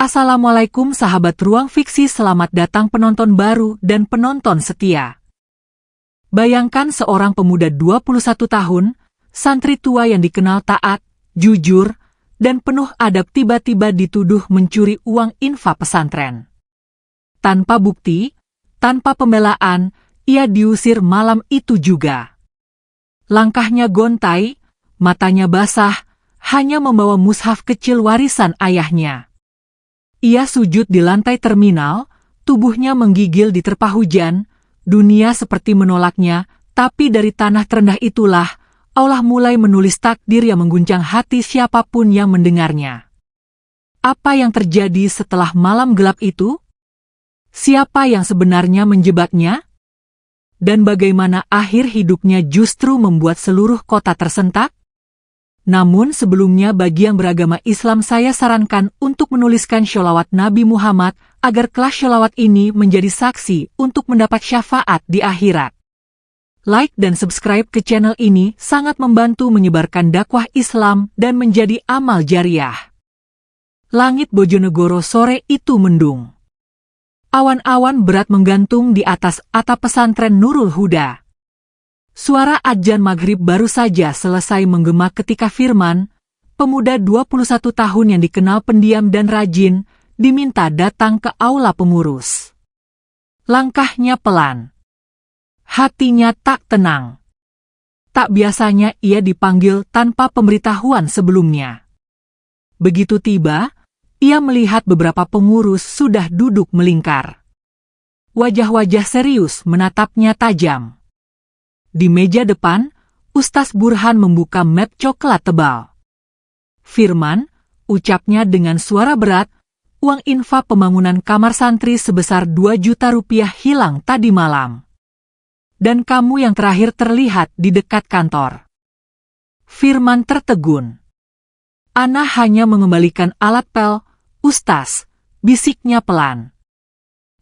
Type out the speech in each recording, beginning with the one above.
Assalamualaikum sahabat Ruang Fiksi, selamat datang penonton baru dan penonton setia. Bayangkan seorang pemuda 21 tahun, santri tua yang dikenal taat, jujur, dan penuh adab tiba-tiba dituduh mencuri uang infak pesantren. Tanpa bukti, tanpa pembelaan, ia diusir malam itu juga. Langkahnya gontai, matanya basah, hanya membawa mushaf kecil warisan ayahnya. Ia sujud di lantai terminal, tubuhnya menggigil di terpa hujan, dunia seperti menolaknya, tapi dari tanah terendah itulah, Allah mulai menulis takdir yang mengguncang hati siapapun yang mendengarnya. Apa yang terjadi setelah malam gelap itu? Siapa yang sebenarnya menjebaknya? Dan bagaimana akhir hidupnya justru membuat seluruh kota tersentak? Namun sebelumnya bagi yang beragama Islam saya sarankan untuk menuliskan sholawat Nabi Muhammad agar kelas sholawat ini menjadi saksi untuk mendapat syafaat di akhirat. Like dan subscribe ke channel ini sangat membantu menyebarkan dakwah Islam dan menjadi amal jariah. Langit Bojonegoro sore itu mendung. Awan-awan berat menggantung di atas atap pesantren Nurul Huda. Suara adzan maghrib baru saja selesai menggema ketika Firman, pemuda 21 tahun yang dikenal pendiam dan rajin, diminta datang ke aula pengurus. Langkahnya pelan. Hatinya tak tenang. Tak biasanya ia dipanggil tanpa pemberitahuan sebelumnya. Begitu tiba, ia melihat beberapa pengurus sudah duduk melingkar. Wajah-wajah serius menatapnya tajam. Di meja depan, Ustaz Burhan membuka map coklat tebal. Firman, ucapnya dengan suara berat, uang infak pembangunan kamar santri sebesar 2 juta rupiah hilang tadi malam. Dan kamu yang terakhir terlihat di dekat kantor. Firman tertegun. Ana hanya mengembalikan alat pel, Ustaz, bisiknya pelan.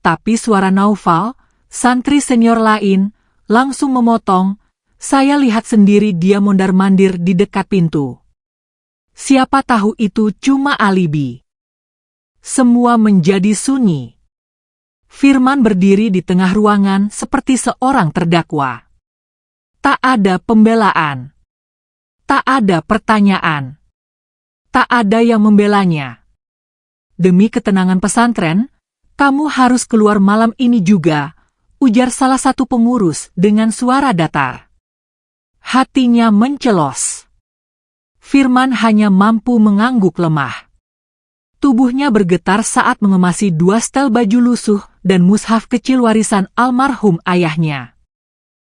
Tapi suara Naufal, santri senior lain, langsung memotong, saya lihat sendiri dia mondar-mandir di dekat pintu. Siapa tahu itu cuma alibi. Semua menjadi sunyi. Firman berdiri di tengah ruangan seperti seorang terdakwa. Tak ada pembelaan. Tak ada pertanyaan. Tak ada yang membelanya. Demi ketenangan pesantren, kamu harus keluar malam ini juga, ujar salah satu pengurus dengan suara datar. Hatinya mencelos. Firman hanya mampu mengangguk lemah. Tubuhnya bergetar saat mengemasi 2 setel baju lusuh dan mushaf kecil warisan almarhum ayahnya.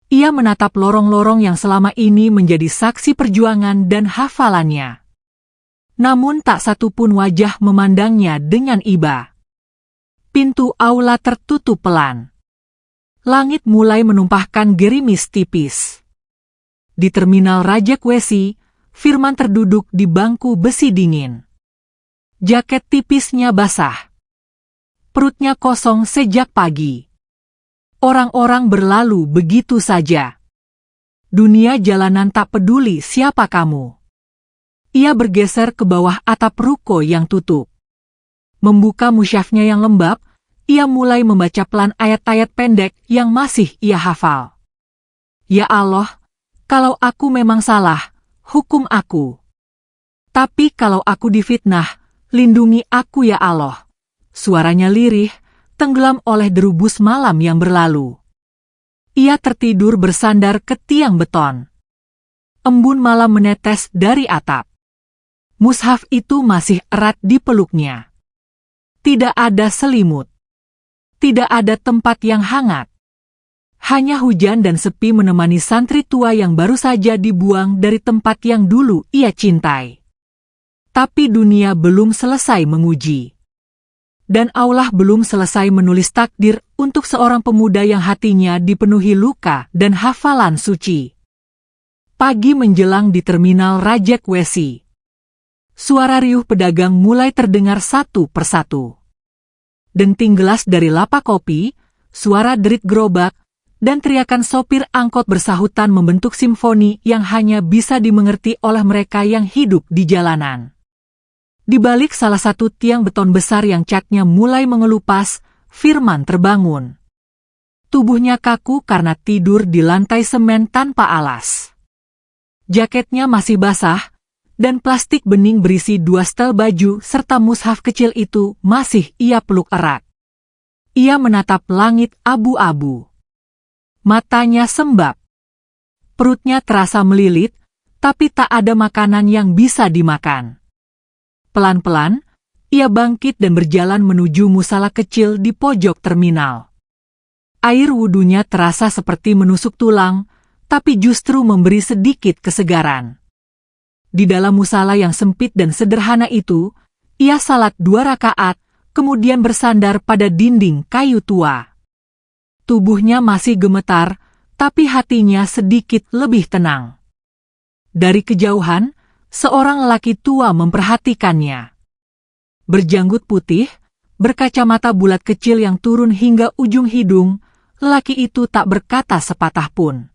Ia menatap lorong-lorong yang selama ini menjadi saksi perjuangan dan hafalannya. Namun tak satu pun wajah memandangnya dengan iba. Pintu aula tertutup pelan. Langit mulai menumpahkan gerimis tipis. Di terminal Raja Kwesi, Firman terduduk di bangku besi dingin. Jaket tipisnya basah. Perutnya kosong sejak pagi. Orang-orang berlalu begitu saja. Dunia jalanan tak peduli siapa kamu. Ia bergeser ke bawah atap ruko yang tutup. Membuka musyafnya yang lembab, ia mulai membaca pelan ayat-ayat pendek yang masih ia hafal. Ya Allah, kalau aku memang salah, hukum aku. Tapi kalau aku difitnah, lindungi aku ya Allah. Suaranya lirih, tenggelam oleh deru bus malam yang berlalu. Ia tertidur bersandar ke tiang beton. Embun malam menetes dari atap. Mushaf itu masih erat di peluknya. Tidak ada selimut. Tidak ada tempat yang hangat. Hanya hujan dan sepi menemani santri tua yang baru saja dibuang dari tempat yang dulu ia cintai. Tapi dunia belum selesai menguji. Dan Allah belum selesai menulis takdir untuk seorang pemuda yang hatinya dipenuhi luka dan hafalan suci. Pagi menjelang di terminal Raja Kwesi. Suara riuh pedagang mulai terdengar satu persatu. Denting gelas dari lapak kopi, suara derit gerobak, dan teriakan sopir angkot bersahutan membentuk simfoni yang hanya bisa dimengerti oleh mereka yang hidup di jalanan. Di balik salah satu tiang beton besar yang catnya mulai mengelupas, Firman terbangun. Tubuhnya kaku karena tidur di lantai semen tanpa alas. Jaketnya masih basah, dan plastik bening berisi 2 setel baju serta mushaf kecil itu masih ia peluk erat. Ia menatap langit abu-abu. Matanya sembab. Perutnya terasa melilit, tapi tak ada makanan yang bisa dimakan. Pelan-pelan, ia bangkit dan berjalan menuju musala kecil di pojok terminal. Air wudunya terasa seperti menusuk tulang, tapi justru memberi sedikit kesegaran. Di dalam musala yang sempit dan sederhana itu, ia salat 2 rakaat, kemudian bersandar pada dinding kayu tua. Tubuhnya masih gemetar, tapi hatinya sedikit lebih tenang. Dari kejauhan, seorang lelaki tua memperhatikannya. Berjanggut putih, berkacamata bulat kecil yang turun hingga ujung hidung, lelaki itu tak berkata sepatah pun.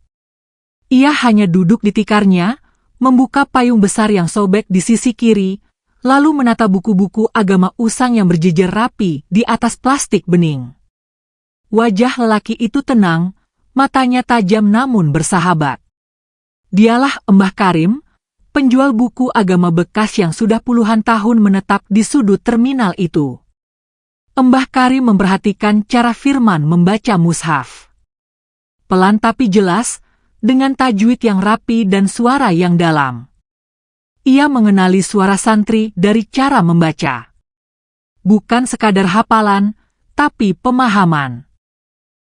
Ia hanya duduk di tikarnya, membuka payung besar yang sobek di sisi kiri, lalu menata buku-buku agama usang yang berjejer rapi di atas plastik bening. Wajah lelaki itu tenang, matanya tajam namun bersahabat. Dialah Mbah Karim, penjual buku agama bekas yang sudah puluhan tahun menetap di sudut terminal itu. Mbah Karim memperhatikan cara Firman membaca mushaf. Pelan tapi jelas, dengan tajwid yang rapi dan suara yang dalam. Ia mengenali suara santri dari cara membaca. Bukan sekadar hafalan, tapi pemahaman.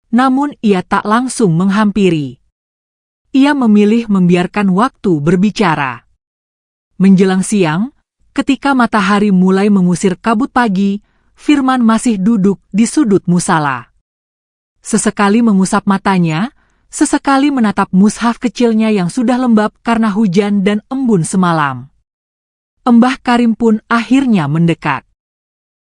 Namun ia tak langsung menghampiri. Ia memilih membiarkan waktu berbicara. Menjelang siang, ketika matahari mulai mengusir kabut pagi, Firman masih duduk di sudut musala. Sesekali mengusap matanya, sesekali menatap mushaf kecilnya yang sudah lembab karena hujan dan embun semalam. Mbah Karim pun akhirnya mendekat.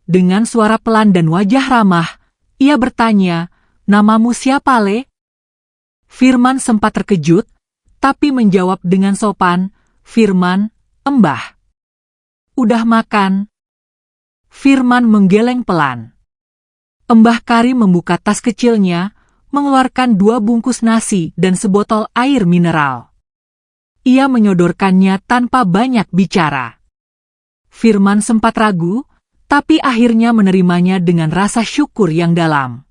Dengan suara pelan dan wajah ramah, ia bertanya, "Namamu siapa, Le?" Firman sempat terkejut, tapi menjawab dengan sopan, "Firman, Mbah." "Udah makan?" Firman menggeleng pelan. Mbah Karim membuka tas kecilnya, mengeluarkan 2 bungkus nasi dan sebotol air mineral. Ia menyodorkannya tanpa banyak bicara. Firman sempat ragu, tapi akhirnya menerimanya dengan rasa syukur yang dalam.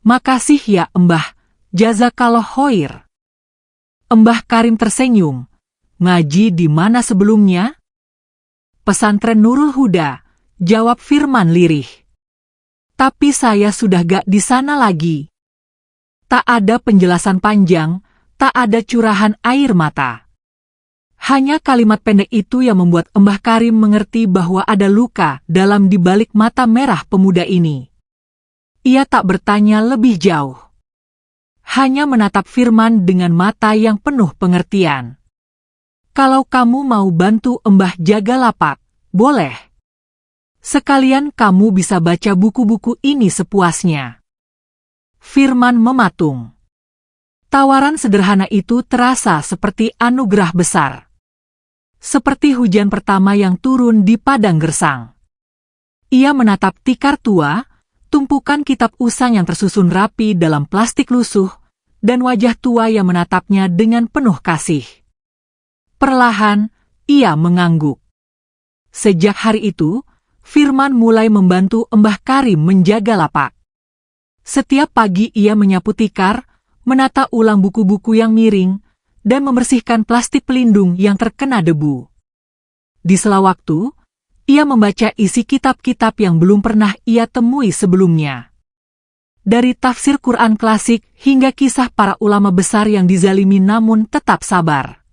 "Makasih ya Mbah, jazakallah khair." Mbah Karim tersenyum. "Ngaji di mana sebelumnya?" "Pesantren Nurul Huda," jawab Firman lirih. "Tapi saya sudah gak di sana lagi." Tak ada penjelasan panjang, tak ada curahan air mata. Hanya kalimat pendek itu yang membuat Mbah Karim mengerti bahwa ada luka dalam di balik mata merah pemuda ini. Ia tak bertanya lebih jauh. Hanya menatap Firman dengan mata yang penuh pengertian. "Kalau kamu mau bantu Mbah jaga lapak, boleh. Sekalian kamu bisa baca buku-buku ini sepuasnya." Firman mematung. Tawaran sederhana itu terasa seperti anugerah besar. Seperti hujan pertama yang turun di padang gersang. Ia menatap tikar tua, tumpukan kitab usang yang tersusun rapi dalam plastik lusuh, dan wajah tua yang menatapnya dengan penuh kasih. Perlahan, ia mengangguk. Sejak hari itu, Firman mulai membantu Mbah Karim menjaga lapak. Setiap pagi ia menyapu tikar, menata ulang buku-buku yang miring, dan membersihkan plastik pelindung yang terkena debu. Di sela waktu, ia membaca isi kitab-kitab yang belum pernah ia temui sebelumnya. Dari tafsir Quran klasik hingga kisah para ulama besar yang dizalimi namun tetap sabar.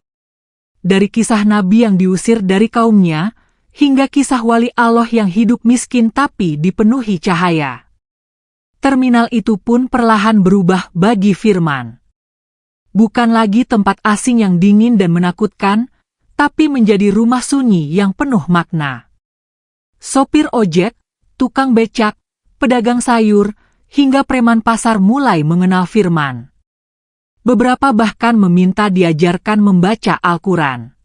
Dari kisah Nabi yang diusir dari kaumnya, hingga kisah wali Allah yang hidup miskin tapi dipenuhi cahaya. Terminal itu pun perlahan berubah bagi Firman. Bukan lagi tempat asing yang dingin dan menakutkan, tapi menjadi rumah sunyi yang penuh makna. Sopir ojek, tukang becak, pedagang sayur, hingga preman pasar mulai mengenal Firman. Beberapa bahkan meminta diajarkan membaca Al-Quran.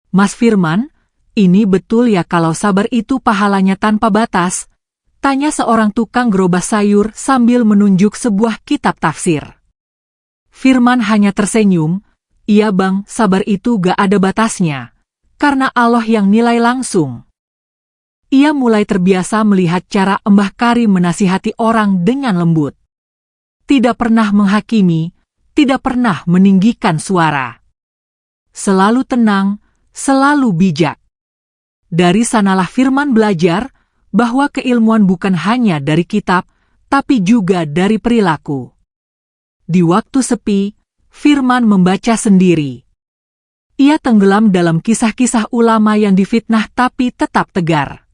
"Mas Firman, Ini betul ya kalau sabar itu pahalanya tanpa batas? Tanya seorang tukang gerobak sayur sambil menunjuk sebuah kitab tafsir. Firman hanya tersenyum, iya bang, sabar itu gak ada batasnya. Karena Allah yang nilai langsung. Ia mulai terbiasa melihat cara Mbah Karim menasihati orang dengan lembut. Tidak pernah menghakimi, tidak pernah meninggikan suara. Selalu tenang, selalu bijak. Dari sanalah Firman belajar bahwa keilmuan bukan hanya dari kitab, tapi juga dari perilaku. Di waktu sepi, Firman membaca sendiri. Ia tenggelam dalam kisah-kisah ulama yang difitnah tapi tetap tegar.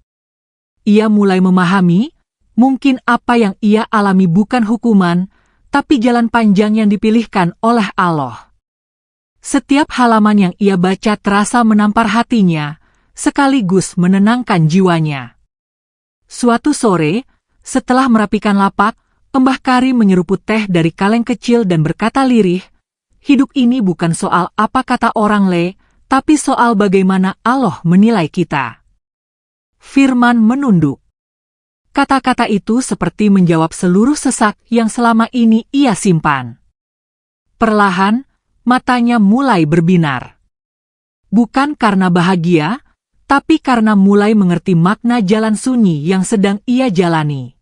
Ia mulai memahami, mungkin apa yang ia alami bukan hukuman, tapi jalan panjang yang dipilihkan oleh Allah. Setiap halaman yang ia baca terasa menampar hatinya, sekaligus menenangkan jiwanya. Suatu sore, setelah merapikan lapak, Mbah Karim menyeruput teh dari kaleng kecil dan berkata lirih, hidup ini bukan soal apa kata orang tapi soal bagaimana Allah menilai kita. Firman menunduk. Kata-kata itu seperti menjawab seluruh sesak yang selama ini ia simpan. Perlahan, matanya mulai berbinar. Bukan karena bahagia, tapi karena mulai mengerti makna jalan sunyi yang sedang ia jalani.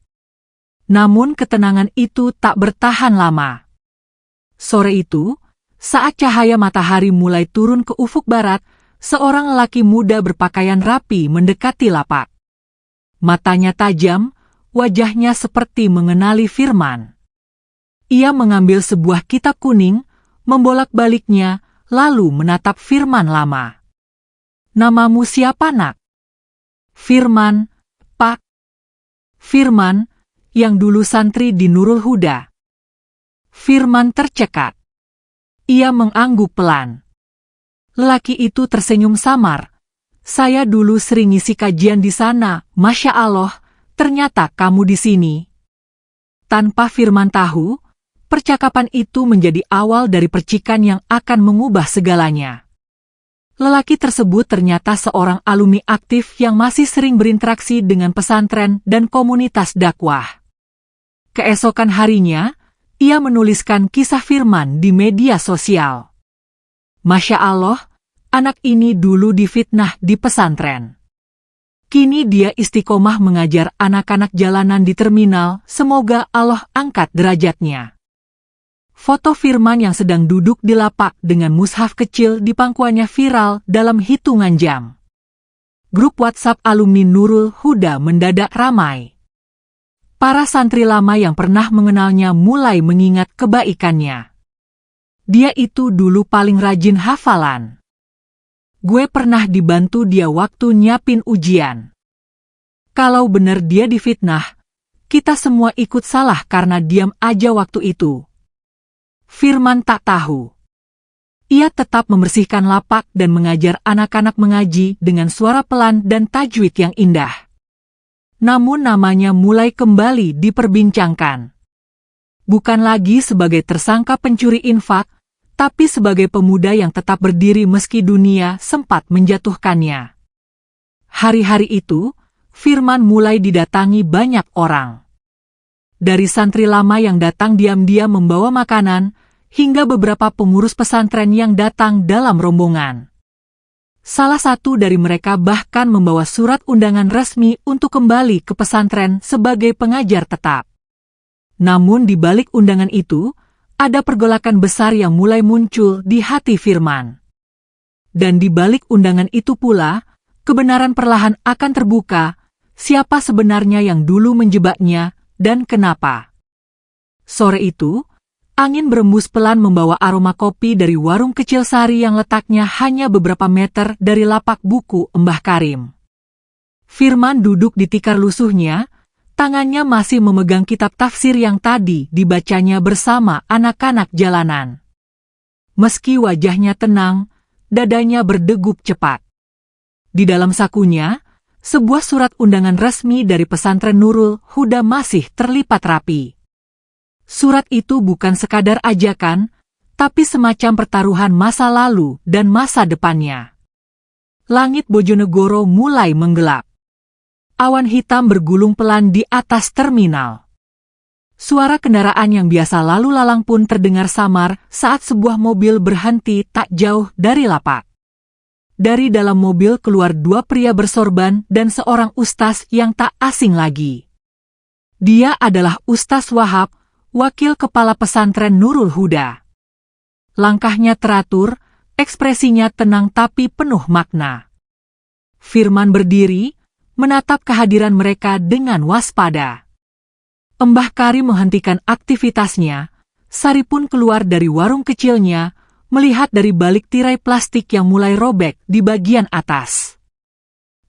Namun ketenangan itu tak bertahan lama. Sore itu, saat cahaya matahari mulai turun ke ufuk barat, seorang lelaki muda berpakaian rapi mendekati lapak. Matanya tajam, wajahnya seperti mengenali Firman. Ia mengambil sebuah kitab kuning, membolak-baliknya, lalu menatap Firman lama. Namamu siapa nak? Firman, Pak. Firman, yang dulu santri di Nurul Huda. Firman tercekat. Ia mengangguk pelan. Lelaki itu tersenyum samar. Saya dulu sering ngisi kajian di sana, Masya Allah, ternyata kamu di sini. Tanpa Firman tahu, percakapan itu menjadi awal dari percikan yang akan mengubah segalanya. Lelaki tersebut ternyata seorang alumni aktif yang masih sering berinteraksi dengan pesantren dan komunitas dakwah. Keesokan harinya, ia menuliskan kisah Firman di media sosial. Masya Allah, anak ini dulu difitnah di pesantren. Kini dia istiqomah mengajar anak-anak jalanan di terminal, semoga Allah angkat derajatnya. Foto Firman yang sedang duduk di lapak dengan mushaf kecil di pangkuannya viral dalam hitungan jam. Grup WhatsApp alumni Nurul Huda mendadak ramai. Para santri lama yang pernah mengenalnya mulai mengingat kebaikannya. Dia itu dulu paling rajin hafalan. Gue pernah dibantu dia waktu nyiapin ujian. Kalau benar dia difitnah, kita semua ikut salah karena diam aja waktu itu. Firman tak tahu. Ia tetap membersihkan lapak dan mengajar anak-anak mengaji dengan suara pelan dan tajwid yang indah. Namun namanya mulai kembali diperbincangkan. Bukan lagi sebagai tersangka pencuri infak, tapi sebagai pemuda yang tetap berdiri meski dunia sempat menjatuhkannya. Hari-hari itu, Firman mulai didatangi banyak orang. Dari santri lama yang datang diam-diam membawa makanan, hingga beberapa pengurus pesantren yang datang dalam rombongan. Salah satu dari mereka bahkan membawa surat undangan resmi untuk kembali ke pesantren sebagai pengajar tetap. Namun di balik undangan itu, ada pergolakan besar yang mulai muncul di hati Firman. Dan di balik undangan itu pula, kebenaran perlahan akan terbuka, siapa sebenarnya yang dulu menjebaknya, dan kenapa. Sore itu, angin berembus pelan membawa aroma kopi dari warung kecil Sari yang letaknya hanya beberapa meter dari lapak buku Mbah Karim. Firman duduk di tikar lusuhnya, tangannya masih memegang kitab tafsir yang tadi dibacanya bersama anak-anak jalanan. Meski wajahnya tenang, dadanya berdegup cepat. Di dalam sakunya, sebuah surat undangan resmi dari pesantren Nurul Huda masih terlipat rapi. Surat itu bukan sekadar ajakan, tapi semacam pertaruhan masa lalu dan masa depannya. Langit Bojonegoro mulai menggelap. Awan hitam bergulung pelan di atas terminal. Suara kendaraan yang biasa lalu lalang pun terdengar samar saat sebuah mobil berhenti tak jauh dari lapak. Dari dalam mobil keluar dua pria bersorban dan seorang ustaz yang tak asing lagi. Dia adalah Ustaz Wahab, wakil kepala pesantren Nurul Huda. Langkahnya teratur, ekspresinya tenang tapi penuh makna. Firman berdiri, menatap kehadiran mereka dengan waspada. Mbah Karim menghentikan aktivitasnya, Sari pun keluar dari warung kecilnya, melihat dari balik tirai plastik yang mulai robek di bagian atas.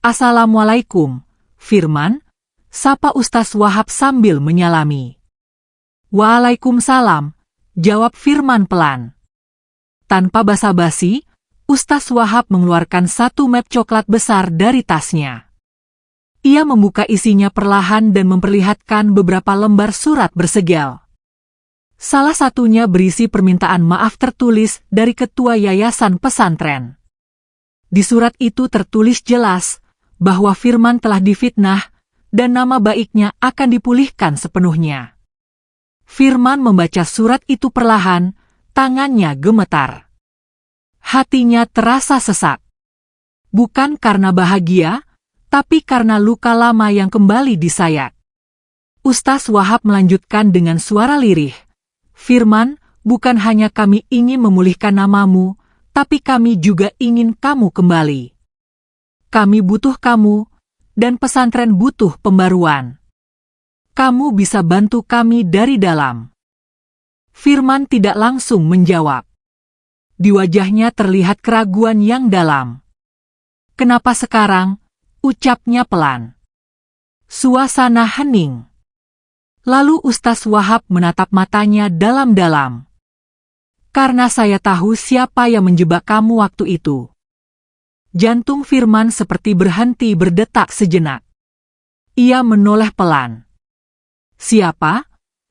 "Assalamualaikum, Firman," sapa Ustaz Wahab sambil menyalami. "Waalaikumsalam," jawab Firman pelan. Tanpa basa-basi, Ustaz Wahab mengeluarkan satu map coklat besar dari tasnya. Ia membuka isinya perlahan dan memperlihatkan beberapa lembar surat bersegel. Salah satunya berisi permintaan maaf tertulis dari ketua yayasan pesantren. Di surat itu tertulis jelas bahwa Firman telah difitnah dan nama baiknya akan dipulihkan sepenuhnya. Firman membaca surat itu perlahan, tangannya gemetar. Hatinya terasa sesak. Bukan karena bahagia, tapi karena luka lama yang kembali disayat. Ustaz Wahab melanjutkan dengan suara lirih. "Firman, bukan hanya kami ingin memulihkan namamu, tapi kami juga ingin kamu kembali. Kami butuh kamu, dan pesantren butuh pembaruan. Kamu bisa bantu kami dari dalam." Firman tidak langsung menjawab. Di wajahnya terlihat keraguan yang dalam. "Kenapa sekarang?" ucapnya pelan. Suasana hening. Lalu Ustaz Wahab menatap matanya dalam-dalam. "Karena saya tahu siapa yang menjebak kamu waktu itu." Jantung Firman seperti berhenti berdetak sejenak. Ia menoleh pelan. "Siapa?"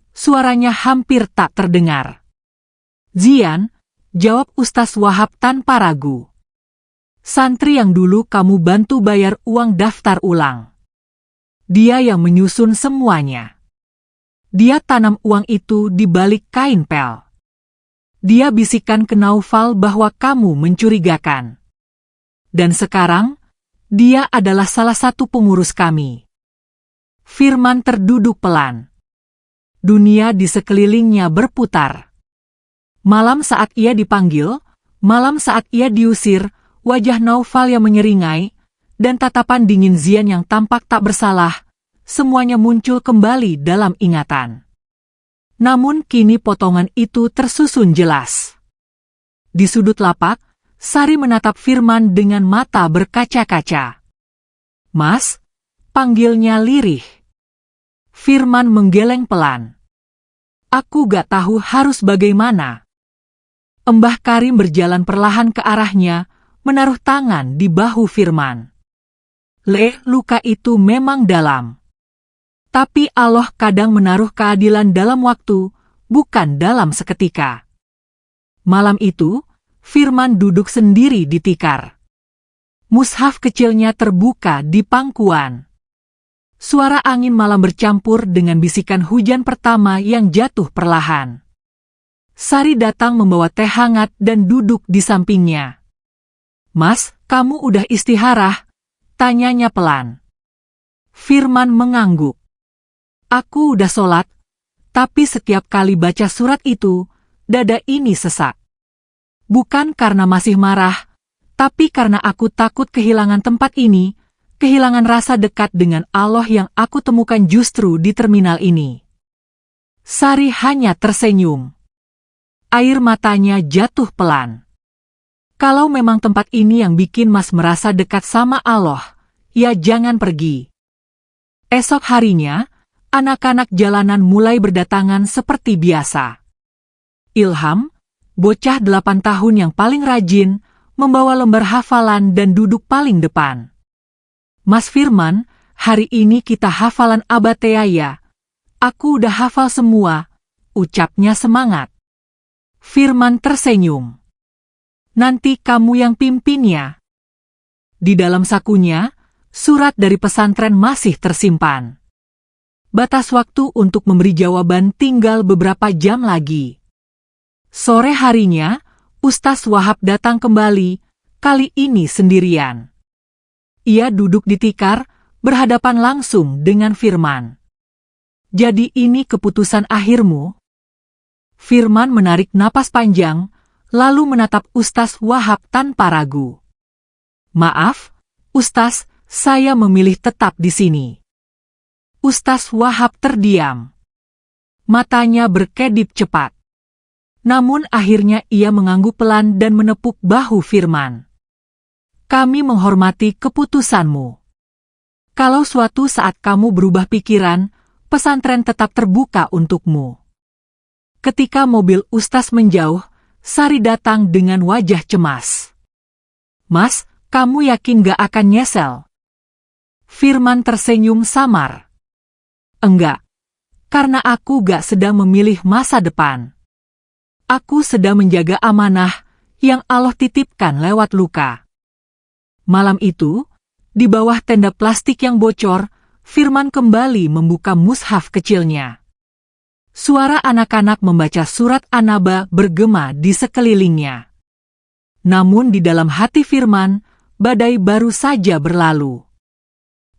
Suaranya hampir tak terdengar. "Zian," jawab Ustaz Wahab tanpa ragu. "Santri yang dulu kamu bantu bayar uang daftar ulang. Dia yang menyusun semuanya. Dia tanam uang itu di balik kain pel. Dia bisikan ke Naufal bahwa kamu mencurigakan. Dan sekarang, dia adalah salah satu pengurus kami." Firman terduduk pelan. Dunia di sekelilingnya berputar. Malam saat ia dipanggil, malam saat ia diusir, wajah Naufal yang menyeringai, dan tatapan dingin Zian yang tampak tak bersalah, semuanya muncul kembali dalam ingatan. Namun kini potongan itu tersusun jelas. Di sudut lapak, Sari menatap Firman dengan mata berkaca-kaca. "Mas," panggilnya lirih. Firman menggeleng pelan. "Aku gak tahu harus bagaimana." Mbah Karim berjalan perlahan ke arahnya, menaruh tangan di bahu Firman. Luka itu memang dalam. Tapi Allah kadang menaruh keadilan dalam waktu, bukan dalam seketika. Malam itu, Firman duduk sendiri di tikar. Mushaf kecilnya terbuka di pangkuan. Suara angin malam bercampur dengan bisikan hujan pertama yang jatuh perlahan. Sari datang membawa teh hangat dan duduk di sampingnya. "Mas, kamu udah istiharah?" tanyanya pelan. Firman mengangguk. "Aku udah sholat, tapi setiap kali baca surat itu, dada ini sesak. Bukan karena masih marah, tapi karena aku takut kehilangan tempat ini, kehilangan rasa dekat dengan Allah yang aku temukan justru di terminal ini." Sari hanya tersenyum. Air matanya jatuh pelan. "Kalau memang tempat ini yang bikin Mas merasa dekat sama Allah, ya jangan pergi." Esok harinya, anak-anak jalanan mulai berdatangan seperti biasa. Ilham, bocah 8 tahun yang paling rajin, membawa lembar hafalan dan duduk paling depan. "Mas Firman, hari ini kita hafalan Abatea ya." "Aku udah hafal semua," ucapnya semangat. Firman tersenyum. "Nanti kamu yang pimpinnya." Di dalam sakunya, surat dari pesantren masih tersimpan. Batas waktu untuk memberi jawaban tinggal beberapa jam lagi. Sore harinya, Ustaz Wahab datang kembali, kali ini sendirian. Ia duduk di tikar, berhadapan langsung dengan Firman. "Jadi ini keputusan akhirmu?" Firman menarik napas panjang, lalu menatap Ustaz Wahab tanpa ragu. "Maaf, Ustaz, saya memilih tetap di sini." Ustaz Wahab terdiam. Matanya berkedip cepat. Namun akhirnya ia mengangguk pelan dan menepuk bahu Firman. "Kami menghormati keputusanmu. Kalau suatu saat kamu berubah pikiran, pesantren tetap terbuka untukmu." Ketika mobil Ustaz menjauh, Sari datang dengan wajah cemas. "Mas, kamu yakin gak akan nyesel?" Firman tersenyum samar. "Enggak, karena aku gak sedang memilih masa depan. Aku sedang menjaga amanah yang Allah titipkan lewat luka." Malam itu, di bawah tenda plastik yang bocor, Firman kembali membuka mushaf kecilnya. Suara anak-anak membaca surat An-Naba bergema di sekelilingnya. Namun di dalam hati Firman, badai baru saja berlalu.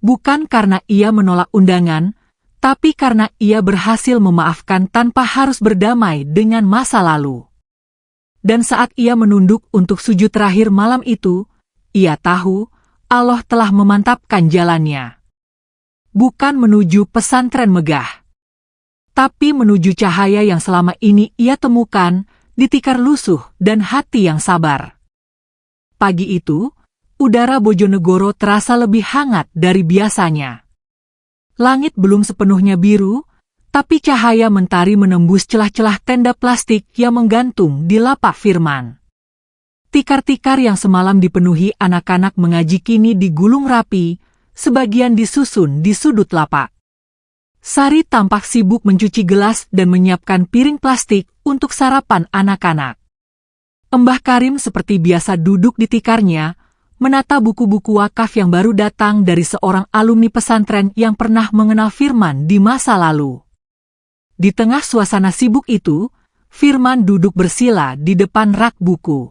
Bukan karena ia menolak undangan, tapi karena ia berhasil memaafkan tanpa harus berdamai dengan masa lalu. Dan saat ia menunduk untuk sujud terakhir malam itu, ia tahu Allah telah memantapkan jalannya. Bukan menuju pesantren megah, tapi menuju cahaya yang selama ini ia temukan di tikar lusuh dan hati yang sabar. Pagi itu, udara Bojonegoro terasa lebih hangat dari biasanya. Langit belum sepenuhnya biru, tapi cahaya mentari menembus celah-celah tenda plastik yang menggantung di lapak Firman. Tikar-tikar yang semalam dipenuhi anak-anak mengaji kini digulung rapi, sebagian disusun di sudut lapak. Sari tampak sibuk mencuci gelas dan menyiapkan piring plastik untuk sarapan anak-anak. Mbah Karim seperti biasa duduk di tikarnya, menata buku-buku wakaf yang baru datang dari seorang alumni pesantren yang pernah mengenal Firman di masa lalu. Di tengah suasana sibuk itu, Firman duduk bersila di depan rak buku.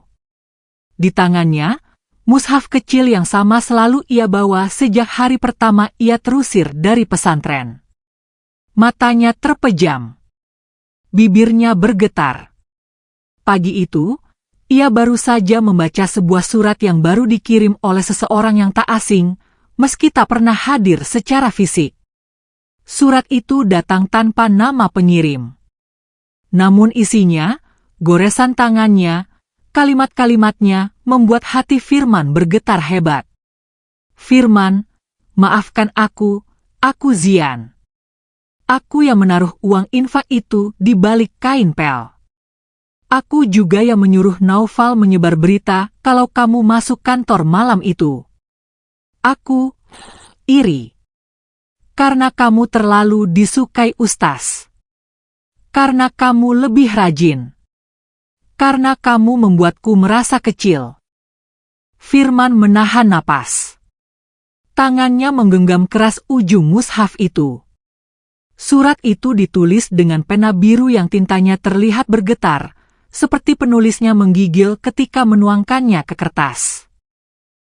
Di tangannya, mushaf kecil yang sama selalu ia bawa sejak hari pertama ia terusir dari pesantren. Matanya terpejam. Bibirnya bergetar. Pagi itu, ia baru saja membaca sebuah surat yang baru dikirim oleh seseorang yang tak asing, meski tak pernah hadir secara fisik. Surat itu datang tanpa nama pengirim. Namun isinya, goresan tangannya, kalimat-kalimatnya membuat hati Firman bergetar hebat. "Firman, maafkan aku Zian. Aku yang menaruh uang infak itu di balik kain pel. Aku juga yang menyuruh Naufal menyebar berita kalau kamu masuk kantor malam itu. Aku iri. Karena kamu terlalu disukai Ustaz. Karena kamu lebih rajin. Karena kamu membuatku merasa kecil." Firman menahan napas. Tangannya menggenggam keras ujung mushaf itu. Surat itu ditulis dengan pena biru yang tintanya terlihat bergetar, seperti penulisnya menggigil ketika menuangkannya ke kertas.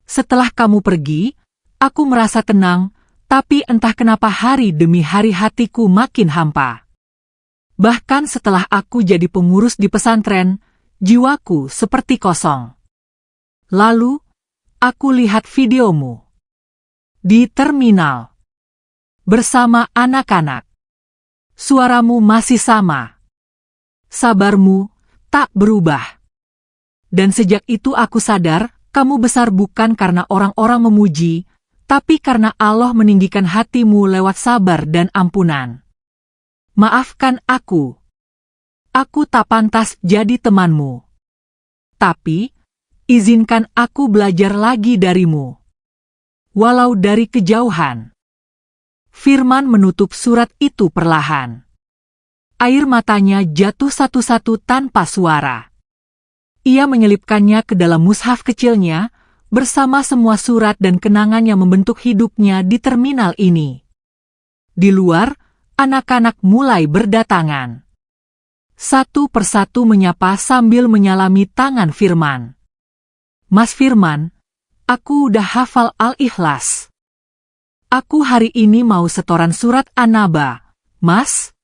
"Setelah kamu pergi, aku merasa tenang, tapi entah kenapa hari demi hari hatiku makin hampa. Bahkan setelah aku jadi pengurus di pesantren, jiwaku seperti kosong. Lalu, aku lihat videomu di terminal bersama anak-anak. Suaramu masih sama. Sabarmu tak berubah. Dan sejak itu aku sadar, kamu besar bukan karena orang-orang memuji, tapi karena Allah meninggikan hatimu lewat sabar dan ampunan. Maafkan aku. Aku tak pantas jadi temanmu. Tapi, izinkan aku belajar lagi darimu. Walau dari kejauhan." Firman menutup surat itu perlahan. Air matanya jatuh satu-satu tanpa suara. Ia menyelipkannya ke dalam mushaf kecilnya, bersama semua surat dan kenangan yang membentuk hidupnya di terminal ini. Di luar, anak-anak mulai berdatangan. Satu persatu menyapa sambil menyalami tangan Firman. "Mas Firman, aku udah hafal Al-Ikhlas. Aku hari ini mau setoran surat An-Naba, Mas.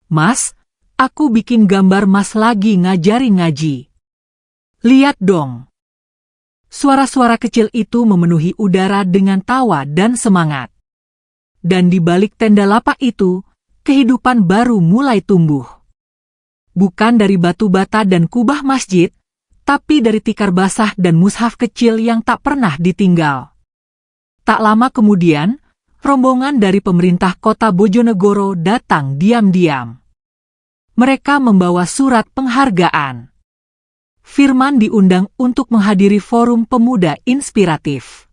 Mas, aku bikin gambar Mas lagi ngajarin ngaji. Lihat dong." Suara-suara kecil itu memenuhi udara dengan tawa dan semangat. Dan di balik tenda lapak itu, kehidupan baru mulai tumbuh. Bukan dari batu bata dan kubah masjid, tapi dari tikar basah dan mushaf kecil yang tak pernah ditinggal. Tak lama kemudian, rombongan dari pemerintah kota Bojonegoro datang diam-diam. Mereka membawa surat penghargaan. Firman diundang untuk menghadiri forum pemuda inspiratif.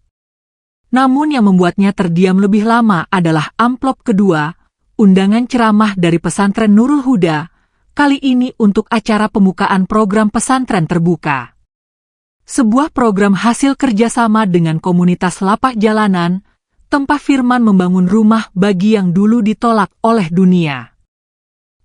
Namun yang membuatnya terdiam lebih lama adalah amplop kedua, undangan ceramah dari pesantren Nurul Huda, kali ini untuk acara pembukaan program pesantren terbuka. Sebuah program hasil kerjasama dengan komunitas lapak jalanan, tempat Firman membangun rumah bagi yang dulu ditolak oleh dunia.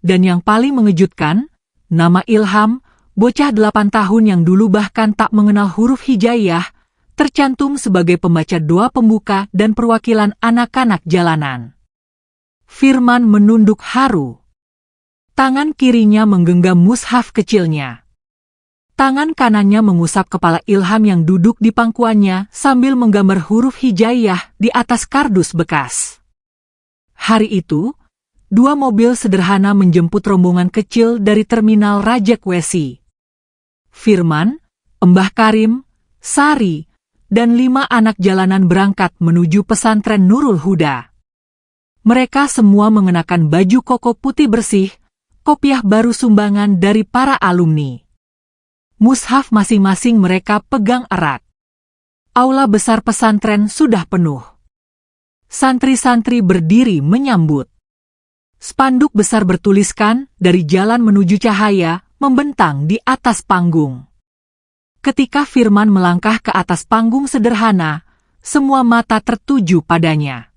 Dan yang paling mengejutkan, nama Ilham, bocah 8 tahun yang dulu bahkan tak mengenal huruf hijaiyah, tercantum sebagai pembaca doa pembuka dan perwakilan anak-anak jalanan. Firman menunduk haru. Tangan kirinya menggenggam mushaf kecilnya. Tangan kanannya mengusap kepala Ilham yang duduk di pangkuannya sambil menggambar huruf hijaiyah di atas kardus bekas. Hari itu, 2 mobil sederhana menjemput rombongan kecil dari terminal Rajak Wesi. Firman, Mbah Karim, Sari, dan 5 anak jalanan berangkat menuju pesantren Nurul Huda. Mereka semua mengenakan baju koko putih bersih, kopiah baru sumbangan dari para alumni. Mushaf masing-masing mereka pegang erat. Aula besar pesantren sudah penuh. Santri-santri berdiri menyambut. Spanduk besar bertuliskan, "Dari jalan menuju cahaya," membentang di atas panggung. Ketika Firman melangkah ke atas panggung sederhana, semua mata tertuju padanya.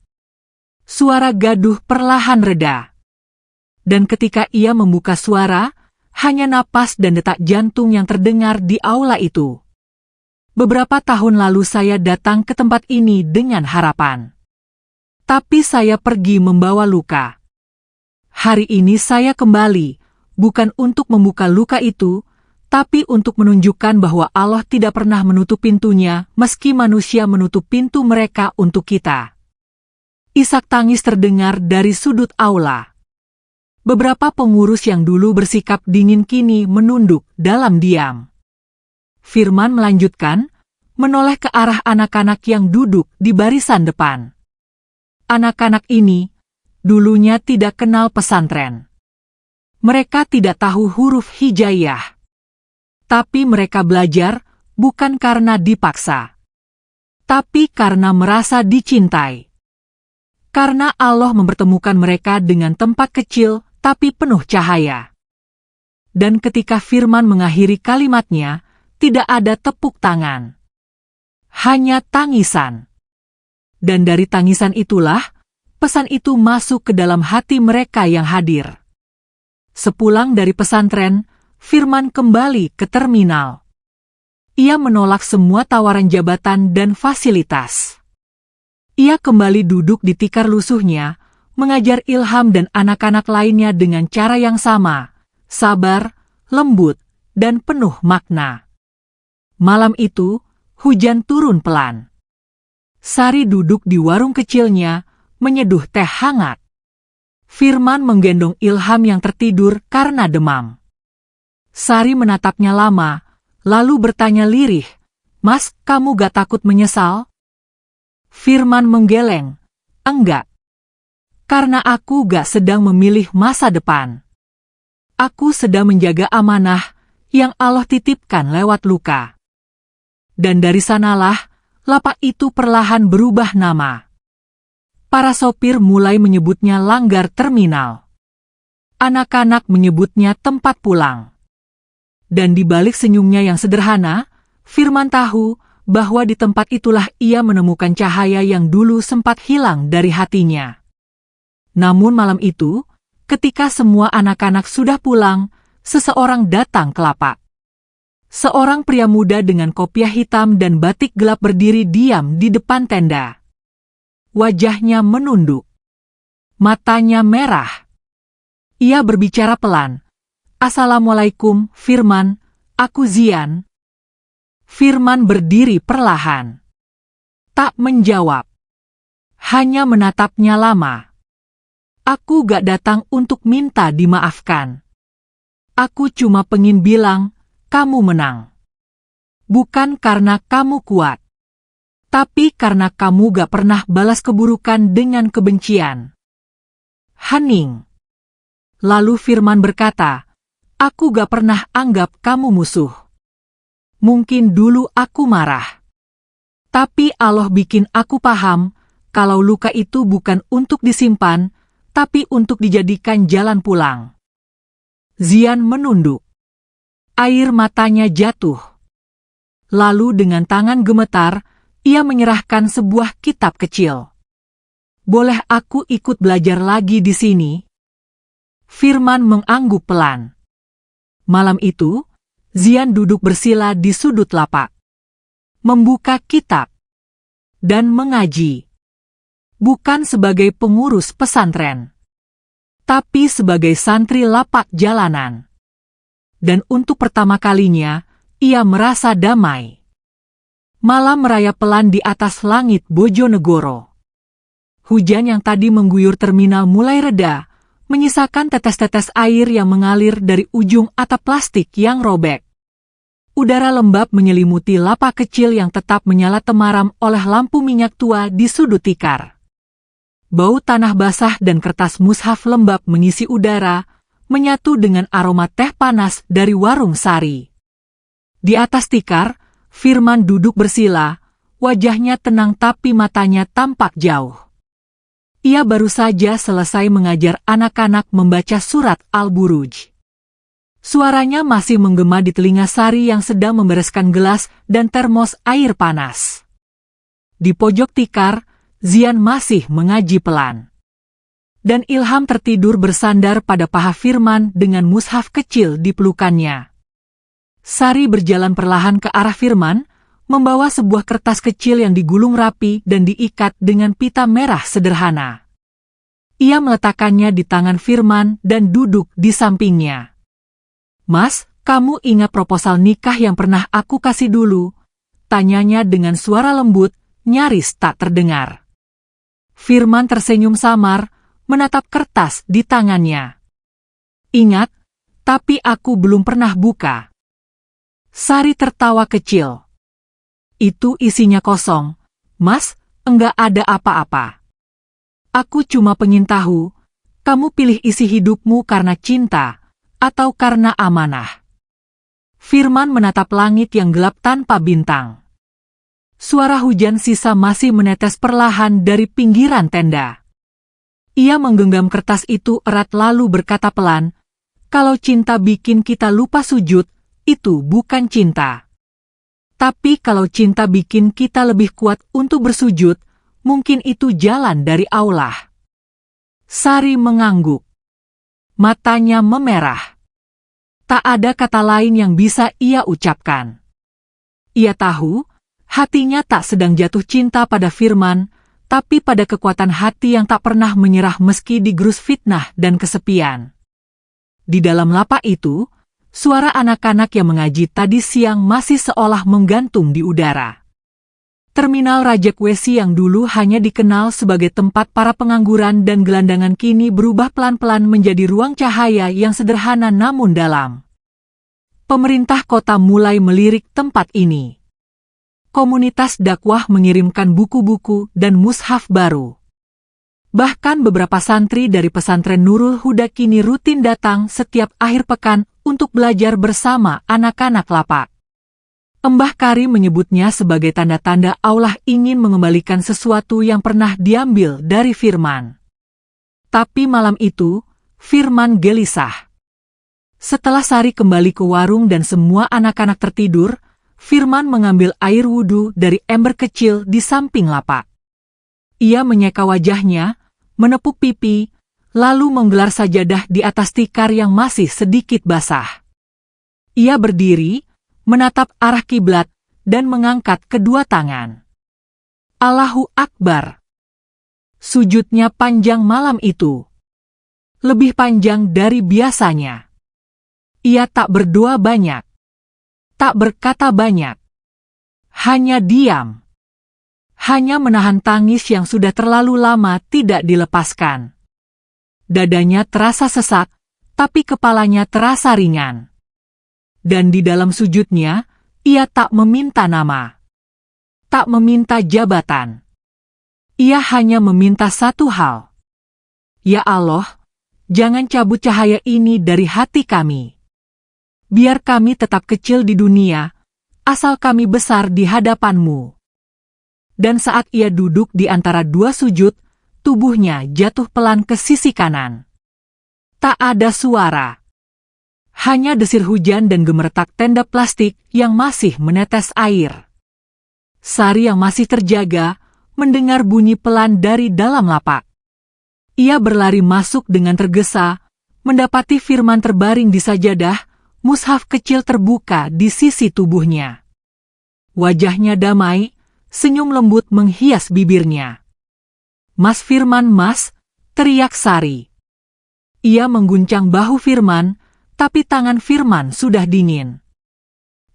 Suara gaduh perlahan reda. Dan ketika ia membuka suara, hanya napas dan detak jantung yang terdengar di aula itu. "Beberapa tahun lalu saya datang ke tempat ini dengan harapan. Tapi saya pergi membawa luka. Hari ini saya kembali, bukan untuk membuka luka itu, tapi untuk menunjukkan bahwa Allah tidak pernah menutup pintunya meski manusia menutup pintu mereka untuk kita." Isak tangis terdengar dari sudut aula. Beberapa pengurus yang dulu bersikap dingin kini menunduk dalam diam. Firman melanjutkan, menoleh ke arah anak-anak yang duduk di barisan depan. Anak-anak ini dulunya tidak kenal pesantren. Mereka tidak tahu huruf hijaiyah. Tapi mereka belajar bukan karena dipaksa, tapi karena merasa dicintai. Karena Allah mempertemukan mereka dengan tempat kecil tapi penuh cahaya. Dan ketika Firman mengakhiri kalimatnya, tidak ada tepuk tangan. Hanya tangisan. Dan dari tangisan itulah, pesan itu masuk ke dalam hati mereka yang hadir. Sepulang dari pesantren, Firman kembali ke terminal. Ia menolak semua tawaran jabatan dan fasilitas. Ia kembali duduk di tikar lusuhnya, mengajar Ilham dan anak-anak lainnya dengan cara yang sama, sabar, lembut, dan penuh makna. Malam itu, hujan turun pelan. Sari duduk di warung kecilnya, menyeduh teh hangat. Firman menggendong Ilham yang tertidur karena demam. Sari menatapnya lama, lalu bertanya lirih, "Mas, kamu gak takut menyesal?" Firman menggeleng, "Enggak. Karena aku gak sedang memilih masa depan. Aku sedang menjaga amanah yang Allah titipkan lewat luka." Dan dari sanalah, lapak itu perlahan berubah nama. Para sopir mulai menyebutnya langgar terminal. Anak-anak menyebutnya tempat pulang. Dan di balik senyumnya yang sederhana, Firman tahu bahwa di tempat itulah ia menemukan cahaya yang dulu sempat hilang dari hatinya. Namun malam itu, ketika semua anak-anak sudah pulang, seseorang datang ke lapak. Seorang pria muda dengan kopiah hitam dan batik gelap berdiri diam di depan tenda. Wajahnya menunduk. Matanya merah. Ia berbicara pelan. "Assalamualaikum, Firman. Aku Zian." Firman berdiri perlahan. Tak menjawab. Hanya menatapnya lama. "Aku gak datang untuk minta dimaafkan. Aku cuma pengen bilang, kamu menang. Bukan karena kamu kuat. Tapi karena kamu gak pernah balas keburukan dengan kebencian." Hening. Lalu Firman berkata, "Aku gak pernah anggap kamu musuh. Mungkin dulu aku marah. Tapi Allah bikin aku paham kalau luka itu bukan untuk disimpan, tapi untuk dijadikan jalan pulang." Zian menunduk. Air matanya jatuh. Lalu dengan tangan gemetar, ia menyerahkan sebuah kitab kecil. "Boleh aku ikut belajar lagi di sini?" Firman mengangguk pelan. Malam itu, Zian duduk bersila di sudut lapak. Membuka kitab. Dan mengaji. Bukan sebagai pengurus pesantren. Tapi sebagai santri lapak jalanan. Dan untuk pertama kalinya, ia merasa damai. Malam meraya pelan di atas langit Bojonegoro. Hujan yang tadi mengguyur terminal mulai reda, menyisakan tetes-tetes air yang mengalir dari ujung atap plastik yang robek. Udara lembab menyelimuti lapak kecil yang tetap menyala temaram oleh lampu minyak tua di sudut tikar. Bau tanah basah dan kertas mushaf lembab mengisi udara, menyatu dengan aroma teh panas dari warung sari. Di atas tikar, Firman duduk bersila, wajahnya tenang tapi matanya tampak jauh. Ia baru saja selesai mengajar anak-anak membaca surat Al-Buruj. Suaranya masih menggema di telinga Sari yang sedang membereskan gelas dan termos air panas. Di pojok tikar, Zian masih mengaji pelan. Dan Ilham tertidur bersandar pada paha Firman dengan mushaf kecil di pelukannya. Sari berjalan perlahan ke arah Firman, membawa sebuah kertas kecil yang digulung rapi dan diikat dengan pita merah sederhana. Ia meletakkannya di tangan Firman dan duduk di sampingnya. "Mas, kamu ingat proposal nikah yang pernah aku kasih dulu?" tanyanya dengan suara lembut, nyaris tak terdengar. Firman tersenyum samar, menatap kertas di tangannya. "Ingat, tapi aku belum pernah buka." Sari tertawa kecil. "Itu isinya kosong, Mas, enggak ada apa-apa. Aku cuma pengen tahu, kamu pilih isi hidupmu karena cinta, atau karena amanah?" Firman menatap langit yang gelap tanpa bintang. Suara hujan sisa masih menetes perlahan dari pinggiran tenda. Ia menggenggam kertas itu erat lalu berkata pelan, "Kalau cinta bikin kita lupa sujud, itu bukan cinta. Tapi kalau cinta bikin kita lebih kuat untuk bersujud, mungkin itu jalan dari Allah." Sari mengangguk. Matanya memerah. Tak ada kata lain yang bisa ia ucapkan. Ia tahu, hatinya tak sedang jatuh cinta pada Firman, tapi pada kekuatan hati yang tak pernah menyerah meski digerus fitnah dan kesepian. Di dalam lapak itu, suara anak-anak yang mengaji tadi siang masih seolah menggantung di udara. Terminal Rajakwesi yang dulu hanya dikenal sebagai tempat para pengangguran dan gelandangan kini berubah pelan-pelan menjadi ruang cahaya yang sederhana namun dalam. Pemerintah kota mulai melirik tempat ini. Komunitas dakwah mengirimkan buku-buku dan mushaf baru. Bahkan beberapa santri dari pesantren Nurul Huda kini rutin datang setiap akhir pekan untuk belajar bersama anak-anak lapak. Mbah Kari menyebutnya sebagai tanda-tanda Allah ingin mengembalikan sesuatu yang pernah diambil dari Firman. Tapi malam itu, Firman gelisah. Setelah Sari kembali ke warung dan semua anak-anak tertidur, Firman mengambil air wudhu dari ember kecil di samping lapak. Ia menyeka wajahnya, menepuk pipi, lalu menggelar sajadah di atas tikar yang masih sedikit basah. Ia berdiri, menatap arah kiblat, dan mengangkat kedua tangan. Allahu Akbar. Sujudnya panjang malam itu. Lebih panjang dari biasanya. Ia tak berdoa banyak. Tak berkata banyak. Hanya diam. Hanya menahan tangis yang sudah terlalu lama tidak dilepaskan. Dadanya terasa sesak, tapi kepalanya terasa ringan. Dan di dalam sujudnya, ia tak meminta nama. Tak meminta jabatan. Ia hanya meminta satu hal. Ya Allah, jangan cabut cahaya ini dari hati kami. Biar kami tetap kecil di dunia, asal kami besar di hadapan-Mu. Dan saat ia duduk di antara dua sujud, tubuhnya jatuh pelan ke sisi kanan. Tak ada suara. Hanya desir hujan dan gemertak tenda plastik yang masih menetes air. Sari yang masih terjaga, mendengar bunyi pelan dari dalam lapak. Ia berlari masuk dengan tergesa, mendapati Firman terbaring di sajadah, mushaf kecil terbuka di sisi tubuhnya. Wajahnya damai, senyum lembut menghias bibirnya. Mas Firman, Mas, teriak Sari. Ia mengguncang bahu Firman, tapi tangan Firman sudah dingin.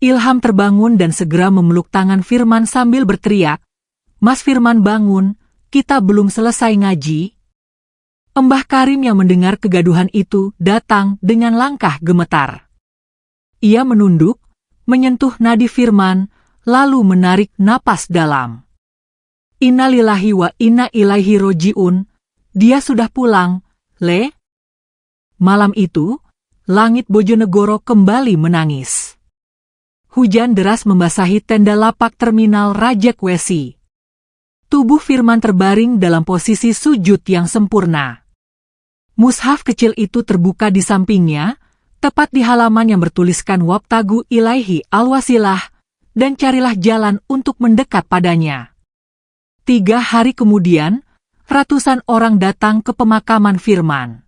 Ilham terbangun dan segera memeluk tangan Firman sambil berteriak, Mas Firman bangun, kita belum selesai ngaji. Mbah Karim yang mendengar kegaduhan itu datang dengan langkah gemetar. Ia menunduk, menyentuh nadi Firman, lalu menarik napas dalam. Innalillahi wa inna ilaihi roji'un, dia sudah pulang, Le. Malam itu, langit Bojonegoro kembali menangis. Hujan deras membasahi tenda lapak terminal Rajek Wesi. Tubuh Firman terbaring dalam posisi sujud yang sempurna. Mushaf kecil itu terbuka di sampingnya, tepat di halaman yang bertuliskan Wabtagu ilaihi al-wasilah, dan carilah jalan untuk mendekat padanya. 3 hari kemudian, ratusan orang datang ke pemakaman Firman.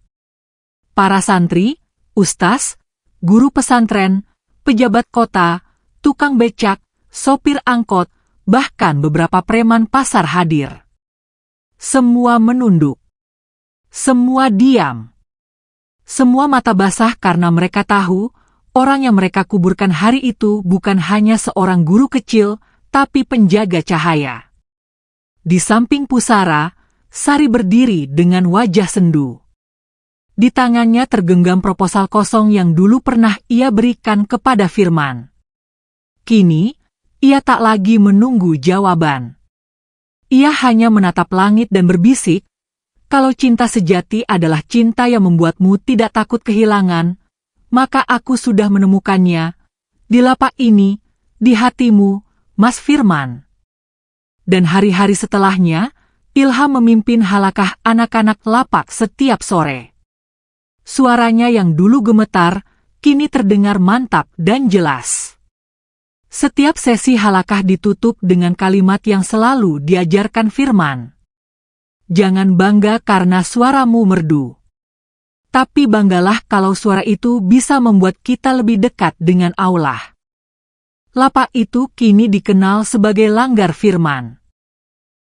Para santri, ustaz, guru pesantren, pejabat kota, tukang becak, sopir angkot, bahkan beberapa preman pasar hadir. Semua menunduk. Semua diam. Semua mata basah karena mereka tahu, orang yang mereka kuburkan hari itu bukan hanya seorang guru kecil, tapi penjaga cahaya. Di samping pusara, Sari berdiri dengan wajah sendu. Di tangannya tergenggam proposal kosong yang dulu pernah ia berikan kepada Firman. Kini, ia tak lagi menunggu jawaban. Ia hanya menatap langit dan berbisik, kalau cinta sejati adalah cinta yang membuatmu tidak takut kehilangan, maka aku sudah menemukannya, di lapak ini, di hatimu, Mas Firman. Dan hari-hari setelahnya, Ilham memimpin halakah anak-anak lapak setiap sore. Suaranya yang dulu gemetar, kini terdengar mantap dan jelas. Setiap sesi halakah ditutup dengan kalimat yang selalu diajarkan Firman. Jangan bangga karena suaramu merdu. Tapi banggalah kalau suara itu bisa membuat kita lebih dekat dengan Allah. Lapak itu kini dikenal sebagai Langgar Firman.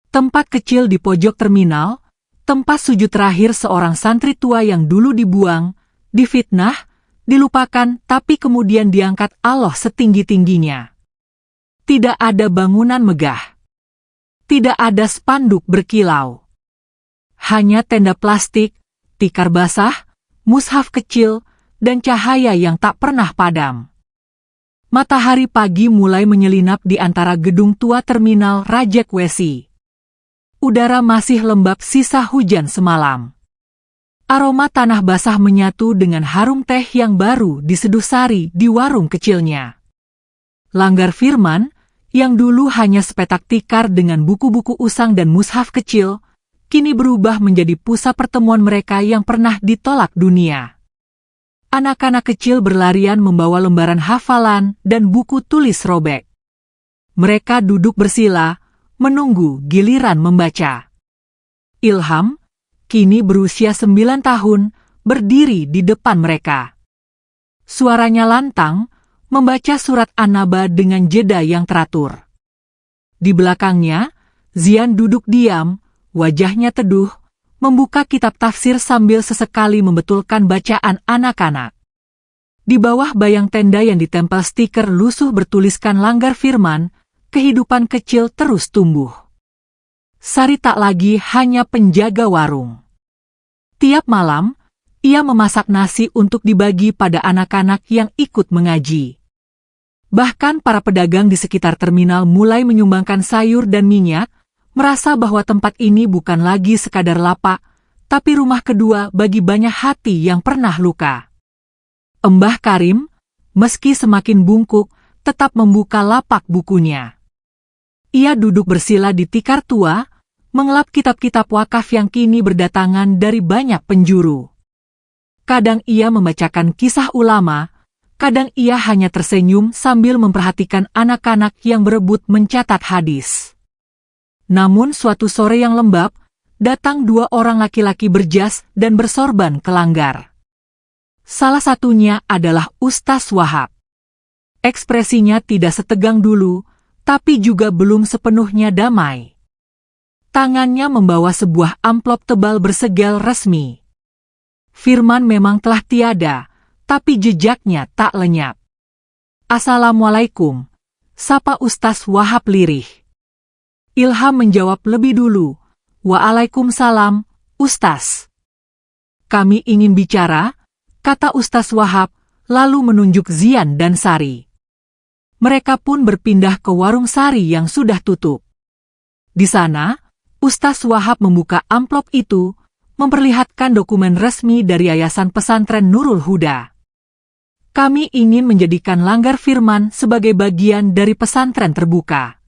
Tempat kecil di pojok terminal, tempat sujud terakhir seorang santri tua yang dulu dibuang, difitnah, dilupakan tapi kemudian diangkat Allah setinggi-tingginya. Tidak ada bangunan megah. Tidak ada spanduk berkilau. Hanya tenda plastik, tikar basah, mushaf kecil, dan cahaya yang tak pernah padam. Matahari pagi mulai menyelinap di antara gedung tua terminal Rajek Wesi. Udara masih lembab sisa hujan semalam. Aroma tanah basah menyatu dengan harum teh yang baru diseduh Sari di warung kecilnya. Langgar Firman, yang dulu hanya sepetak tikar dengan buku-buku usang dan mushaf kecil, kini berubah menjadi pusat pertemuan mereka yang pernah ditolak dunia. Anak-anak kecil berlarian membawa lembaran hafalan dan buku tulis robek. Mereka duduk bersila, menunggu giliran membaca. Ilham, kini berusia 9 tahun, berdiri di depan mereka. Suaranya lantang, membaca surat An-Naba dengan jeda yang teratur. Di belakangnya, Zian duduk diam, wajahnya teduh, membuka kitab tafsir sambil sesekali membetulkan bacaan anak-anak. Di bawah bayang tenda yang ditempel stiker lusuh bertuliskan Langgar Firman, kehidupan kecil terus tumbuh. Sari tak lagi hanya penjaga warung. Tiap malam, ia memasak nasi untuk dibagi pada anak-anak yang ikut mengaji. Bahkan para pedagang di sekitar terminal mulai menyumbangkan sayur dan minyak, merasa bahwa tempat ini bukan lagi sekadar lapak, tapi rumah kedua bagi banyak hati yang pernah luka. Mbah Karim, meski semakin bungkuk, tetap membuka lapak bukunya. Ia duduk bersila di tikar tua, mengelap kitab-kitab wakaf yang kini berdatangan dari banyak penjuru. Kadang ia membacakan kisah ulama, kadang ia hanya tersenyum sambil memperhatikan anak-anak yang berebut mencatat hadis. Namun suatu sore yang lembab, datang 2 orang laki-laki berjas dan bersorban ke Langgar. Salah satunya adalah Ustaz Wahab. Ekspresinya tidak setegang dulu, tapi juga belum sepenuhnya damai. Tangannya membawa sebuah amplop tebal bersegel resmi. Firman memang telah tiada, tapi jejaknya tak lenyap. "Assalamualaikum," sapa Ustaz Wahab lirih. Ilham menjawab lebih dulu, "Waalaikumsalam, Ustaz." "Kami ingin bicara," kata Ustaz Wahab, lalu menunjuk Zian dan Sari. Mereka pun berpindah ke warung Sari yang sudah tutup. Di sana, Ustaz Wahab membuka amplop itu, memperlihatkan dokumen resmi dari Yayasan Pesantren Nurul Huda. "Kami ingin menjadikan Langgar Firman sebagai bagian dari pesantren terbuka.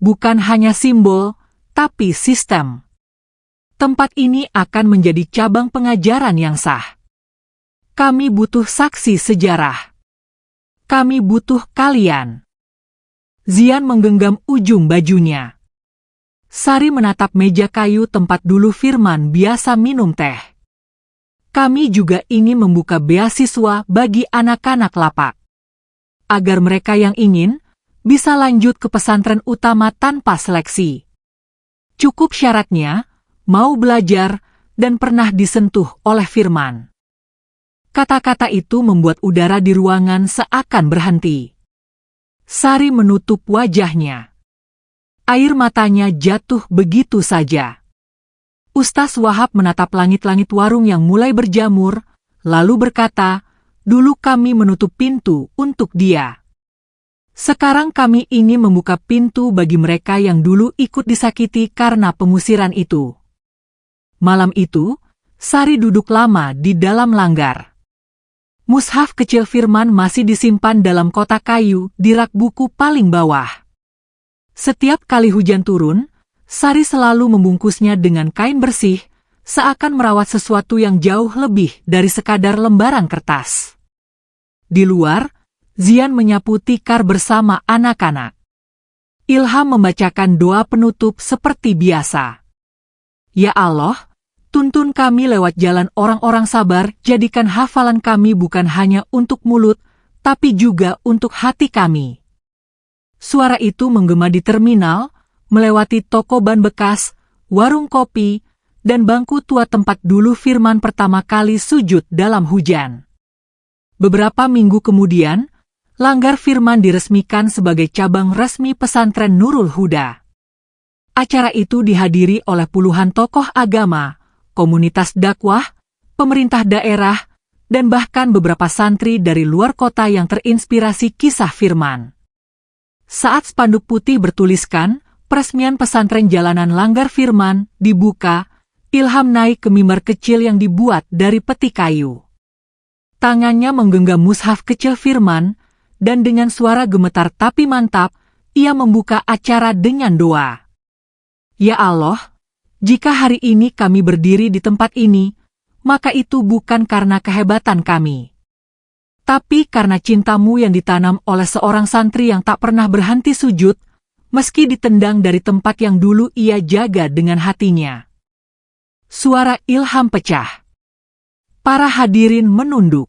Bukan hanya simbol, tapi sistem. Tempat ini akan menjadi cabang pengajaran yang sah. Kami butuh saksi sejarah. Kami butuh kalian." Zian menggenggam ujung bajunya. Sari menatap meja kayu tempat dulu Firman biasa minum teh. "Kami juga ingin membuka beasiswa bagi anak-anak lapak. Agar mereka yang ingin, bisa lanjut ke pesantren utama tanpa seleksi. Cukup syaratnya, mau belajar, dan pernah disentuh oleh Firman." Kata-kata itu membuat udara di ruangan seakan berhenti. Sari menutup wajahnya. Air matanya jatuh begitu saja. Ustaz Wahab menatap langit-langit warung yang mulai berjamur, lalu berkata, "Dulu kami menutup pintu untuk dia. Sekarang kami ingin membuka pintu bagi mereka yang dulu ikut disakiti karena pengusiran itu." Malam itu, Sari duduk lama di dalam langgar. Mushaf kecil Firman masih disimpan dalam kotak kayu di rak buku paling bawah. Setiap kali hujan turun, Sari selalu membungkusnya dengan kain bersih, seakan merawat sesuatu yang jauh lebih dari sekadar lembaran kertas. Di luar, Zian menyapu tikar bersama anak-anak. Ilham membacakan doa penutup seperti biasa. "Ya Allah, tuntun kami lewat jalan orang-orang sabar, jadikan hafalan kami bukan hanya untuk mulut, tapi juga untuk hati kami." Suara itu menggema di terminal, melewati toko ban bekas, warung kopi, dan bangku tua tempat dulu Firman pertama kali sujud dalam hujan. Beberapa minggu kemudian, Langgar Firman diresmikan sebagai cabang resmi pesantren Nurul Huda. Acara itu dihadiri oleh puluhan tokoh agama, komunitas dakwah, pemerintah daerah, dan bahkan beberapa santri dari luar kota yang terinspirasi kisah Firman. Saat spanduk putih bertuliskan, "Peresmian Pesantren Jalanan Langgar Firman" dibuka, Ilham naik ke mimbar kecil yang dibuat dari peti kayu. Tangannya menggenggam mushaf kecil Firman, dan dengan suara gemetar tapi mantap, ia membuka acara dengan doa. "Ya Allah, jika hari ini kami berdiri di tempat ini, maka itu bukan karena kehebatan kami, Tapi karena cintamu yang ditanam oleh seorang santri yang tak pernah berhenti sujud, meski ditendang dari tempat yang dulu ia jaga dengan hatinya. Suara ilham pecah. Para hadirin menunduk.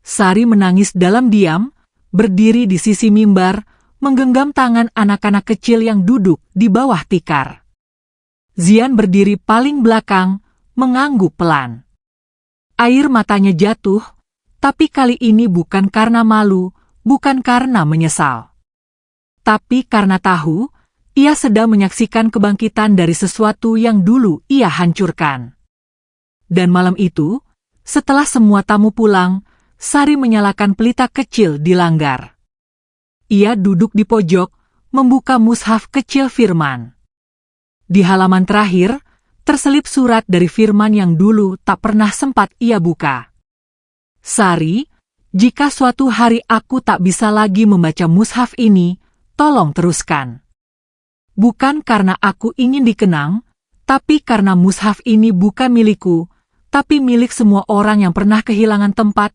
Sari menangis dalam diam, berdiri di sisi mimbar, menggenggam tangan anak-anak kecil yang duduk di bawah tikar. Zian berdiri paling belakang, mengangguk pelan. Air matanya jatuh, tapi kali ini bukan karena malu, bukan karena menyesal. Tapi karena tahu, ia sedang menyaksikan kebangkitan dari sesuatu yang dulu ia hancurkan. Dan malam itu, setelah semua tamu pulang, Sari menyalakan pelita kecil di langgar. Ia duduk di pojok, membuka mushaf kecil Firman. Di halaman terakhir, terselip surat dari Firman yang dulu tak pernah sempat ia buka. Sari, jika suatu hari aku tak bisa lagi membaca mushaf ini, tolong teruskan. Bukan karena aku ingin dikenang, tapi karena mushaf ini bukan milikku, tapi milik semua orang yang pernah kehilangan tempat,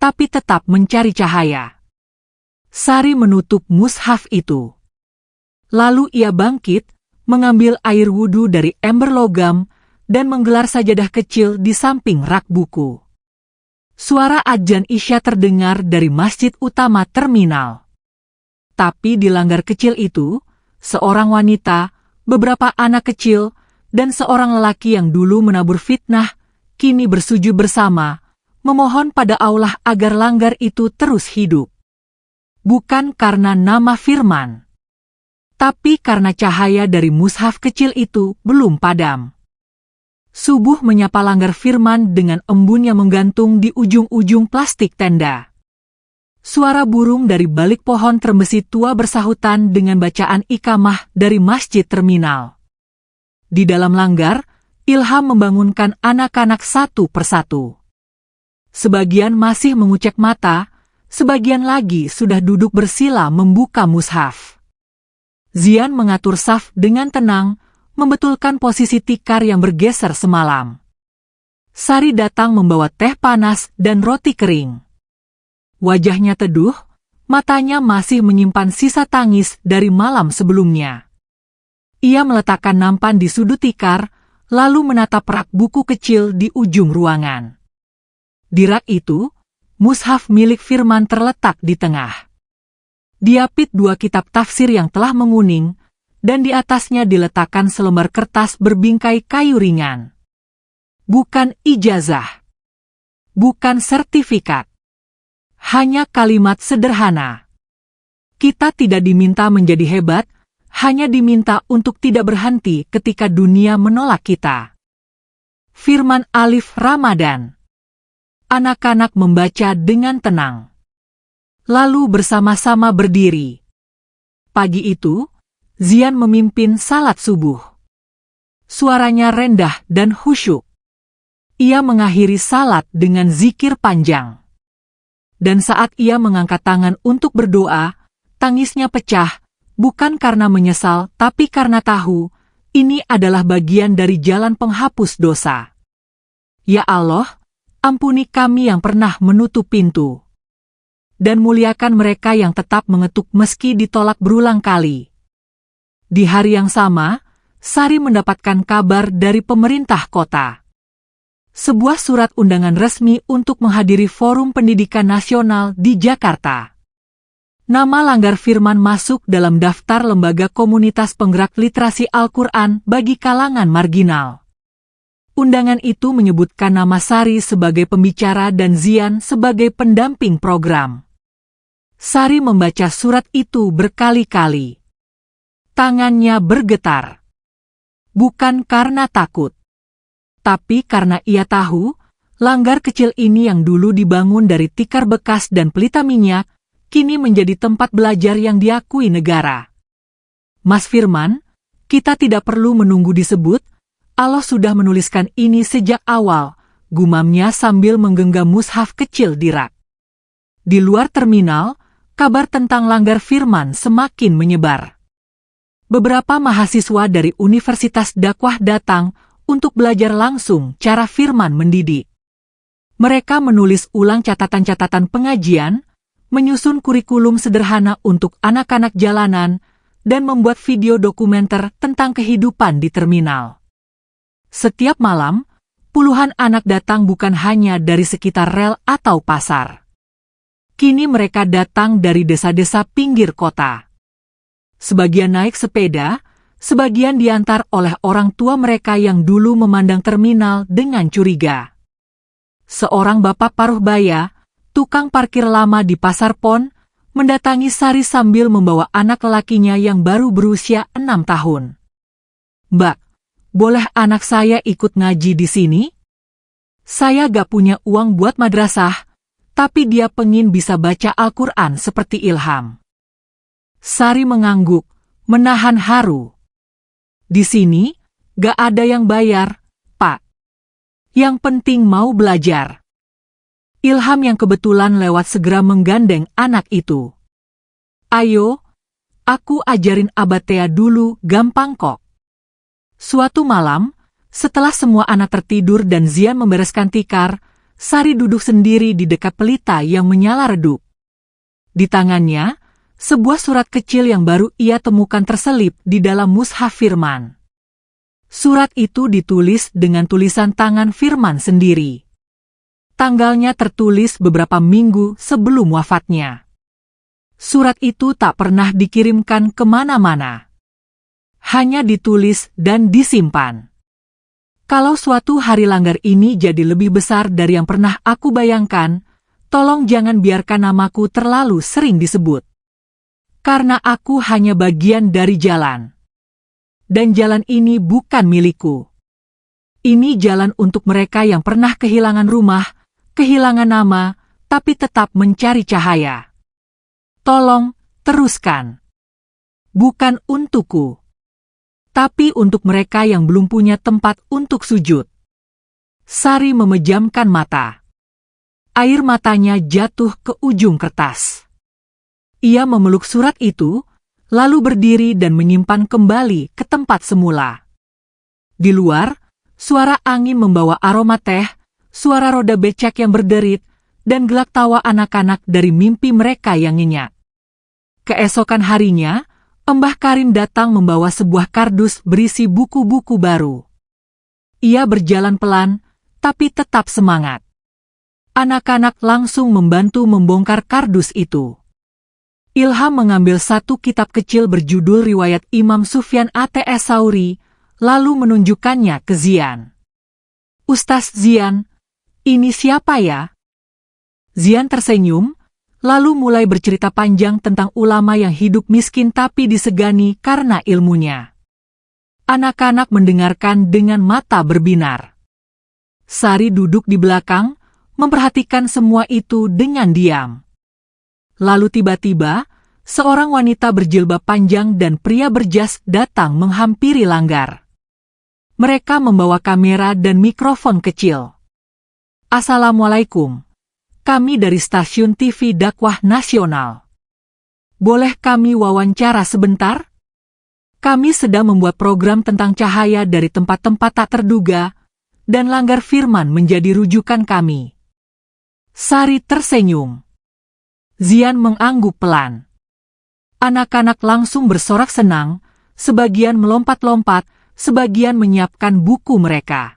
tapi tetap mencari cahaya. Sari menutup mushaf itu. Lalu ia bangkit, mengambil air wudhu dari ember logam, dan menggelar sajadah kecil di samping rak buku. Suara adzan Isya terdengar dari masjid utama terminal. Tapi di langgar kecil itu, seorang wanita, beberapa anak kecil, dan seorang lelaki yang dulu menabur fitnah, kini bersujud bersama, memohon pada Allah agar langgar itu terus hidup. Bukan karena nama Firman, tapi karena cahaya dari mushaf kecil itu belum padam. Subuh menyapa langgar Firman dengan embun yang menggantung di ujung-ujung plastik tenda. Suara burung dari balik pohon termesi tua bersahutan dengan bacaan ikamah dari masjid terminal. Di dalam langgar, Ilham membangunkan anak-anak satu persatu. Sebagian masih mengucek mata, sebagian lagi sudah duduk bersila membuka mushaf. Zian mengatur saf dengan tenang, membetulkan posisi tikar yang bergeser semalam. Sari datang membawa teh panas dan roti kering. Wajahnya teduh, matanya masih menyimpan sisa tangis dari malam sebelumnya. Ia meletakkan nampan di sudut tikar, lalu menatap rak buku kecil di ujung ruangan. Di rak itu, mushaf milik Firman terletak di tengah. Diapit dua kitab tafsir yang telah menguning, dan di atasnya diletakkan selembar kertas berbingkai kayu ringan. Bukan ijazah. Bukan sertifikat. Hanya kalimat sederhana. Kita tidak diminta menjadi hebat, hanya diminta untuk tidak berhenti ketika dunia menolak kita. Firman Alif Ramadan. Anak-anak membaca dengan tenang. Lalu bersama-sama berdiri. Pagi itu, Zian memimpin salat subuh. Suaranya rendah dan khusyuk. Ia mengakhiri salat dengan zikir panjang. Dan saat ia mengangkat tangan untuk berdoa, tangisnya pecah, bukan karena menyesal tapi karena tahu, ini adalah bagian dari jalan penghapus dosa. Ya Allah, ampuni kami yang pernah menutup pintu. Dan muliakan mereka yang tetap mengetuk meski ditolak berulang kali. Di hari yang sama, Sari mendapatkan kabar dari pemerintah kota. Sebuah surat undangan resmi untuk menghadiri Forum Pendidikan Nasional di Jakarta. Nama langgar Firman masuk dalam daftar lembaga komunitas penggerak literasi Al-Quran bagi kalangan marginal. Undangan itu menyebutkan nama Sari sebagai pembicara dan Zian sebagai pendamping program. Sari membaca surat itu berkali-kali. Tangannya bergetar. Bukan karena takut, tapi karena ia tahu, langgar kecil ini yang dulu dibangun dari tikar bekas dan pelita minyak, kini menjadi tempat belajar yang diakui negara. Mas Firman, kita tidak perlu menunggu disebut, Allah sudah menuliskan ini sejak awal, gumamnya sambil menggenggam mushaf kecil di rak. Di luar terminal, kabar tentang langgar Firman semakin menyebar. Beberapa mahasiswa dari Universitas Dakwah datang untuk belajar langsung cara Firman mendidik. Mereka menulis ulang catatan-catatan pengajian, menyusun kurikulum sederhana untuk anak-anak jalanan, dan membuat video dokumenter tentang kehidupan di terminal. Setiap malam, puluhan anak datang bukan hanya dari sekitar rel atau pasar. Kini mereka datang dari desa-desa pinggir kota. Sebagian naik sepeda, sebagian diantar oleh orang tua mereka yang dulu memandang terminal dengan curiga. Seorang bapak paruh baya, tukang parkir lama di Pasar Pon, mendatangi Sari sambil membawa anak lelakinya yang baru berusia 6 tahun. "Mbak, boleh anak saya ikut ngaji di sini? Saya gak punya uang buat madrasah, tapi dia pengin bisa baca Al-Quran seperti Ilham." Sari mengangguk, menahan haru. "Di sini, gak ada yang bayar, Pak. Yang penting mau belajar." Ilham yang kebetulan lewat segera menggandeng anak itu. "Ayo, aku ajarin Abatea dulu, gampang kok." Suatu malam, setelah semua anak tertidur dan Zian membereskan tikar, Sari duduk sendiri di dekat pelita yang menyala redup. Di tangannya, sebuah surat kecil yang baru ia temukan terselip di dalam mushaf Firman. Surat itu ditulis dengan tulisan tangan Firman sendiri. Tanggalnya tertulis beberapa minggu sebelum wafatnya. Surat itu tak pernah dikirimkan kemana-mana. Hanya ditulis dan disimpan. "Kalau suatu hari langgar ini jadi lebih besar dari yang pernah aku bayangkan, tolong jangan biarkan namaku terlalu sering disebut. Karena aku hanya bagian dari jalan. Dan jalan ini bukan milikku. Ini jalan untuk mereka yang pernah kehilangan rumah, kehilangan nama, tapi tetap mencari cahaya. Tolong, teruskan. Bukan untukku, tapi untuk mereka yang belum punya tempat untuk sujud." Sari memejamkan mata. Air matanya jatuh ke ujung kertas. Ia memeluk surat itu, lalu berdiri dan menyimpan kembali ke tempat semula. Di luar, suara angin membawa aroma teh, suara roda becak yang berderit, dan gelak tawa anak-anak dari mimpi mereka yang nyenyak. Keesokan harinya, Mbah Karim datang membawa sebuah kardus berisi buku-buku baru. Ia berjalan pelan, tapi tetap semangat. Anak-anak langsung membantu membongkar kardus itu. Ilham mengambil satu kitab kecil berjudul Riwayat Imam Sufyan ATS Sauri, lalu menunjukkannya ke Zian. "Ustaz Zian, ini siapa ya?" Zian tersenyum, lalu mulai bercerita panjang tentang ulama yang hidup miskin tapi disegani karena ilmunya. Anak-anak mendengarkan dengan mata berbinar. Sari duduk di belakang, memperhatikan semua itu dengan diam. Lalu tiba-tiba, seorang wanita berjilbab panjang dan pria berjas datang menghampiri langgar. Mereka membawa kamera dan mikrofon kecil. "Assalamualaikum. Kami dari stasiun TV Dakwah Nasional. Boleh kami wawancara sebentar? Kami sedang membuat program tentang cahaya dari tempat-tempat tak terduga, dan langgar Firman menjadi rujukan kami." Sari tersenyum. Zian mengangguk pelan. Anak-anak langsung bersorak senang, sebagian melompat-lompat, sebagian menyiapkan buku mereka.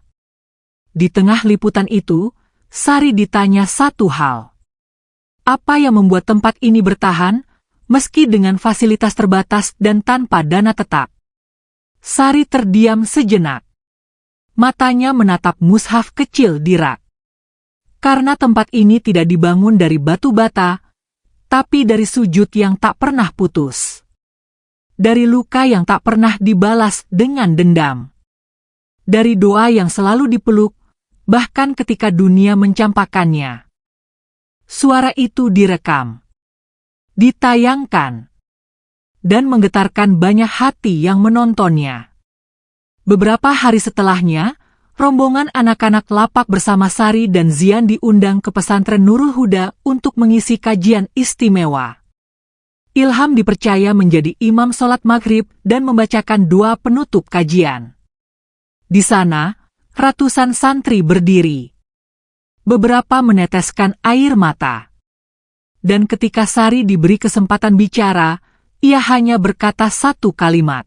Di tengah liputan itu, Sari ditanya satu hal. Apa yang membuat tempat ini bertahan, meski dengan fasilitas terbatas dan tanpa dana tetap? Sari terdiam sejenak. Matanya menatap mushaf kecil di rak. Karena tempat ini tidak dibangun dari batu bata, tapi dari sujud yang tak pernah putus. Dari luka yang tak pernah dibalas dengan dendam. Dari doa yang selalu dipeluk, bahkan ketika dunia mencampakkannya. Suara itu direkam, ditayangkan, dan menggetarkan banyak hati yang menontonnya. Beberapa hari setelahnya, rombongan anak-anak lapak bersama Sari dan Zian diundang ke pesantren Nurul Huda untuk mengisi kajian istimewa. Ilham dipercaya menjadi imam sholat maghrib dan membacakan doa penutup kajian. Di sana, ratusan santri berdiri. Beberapa meneteskan air mata. Dan ketika Sari diberi kesempatan bicara, ia hanya berkata satu kalimat.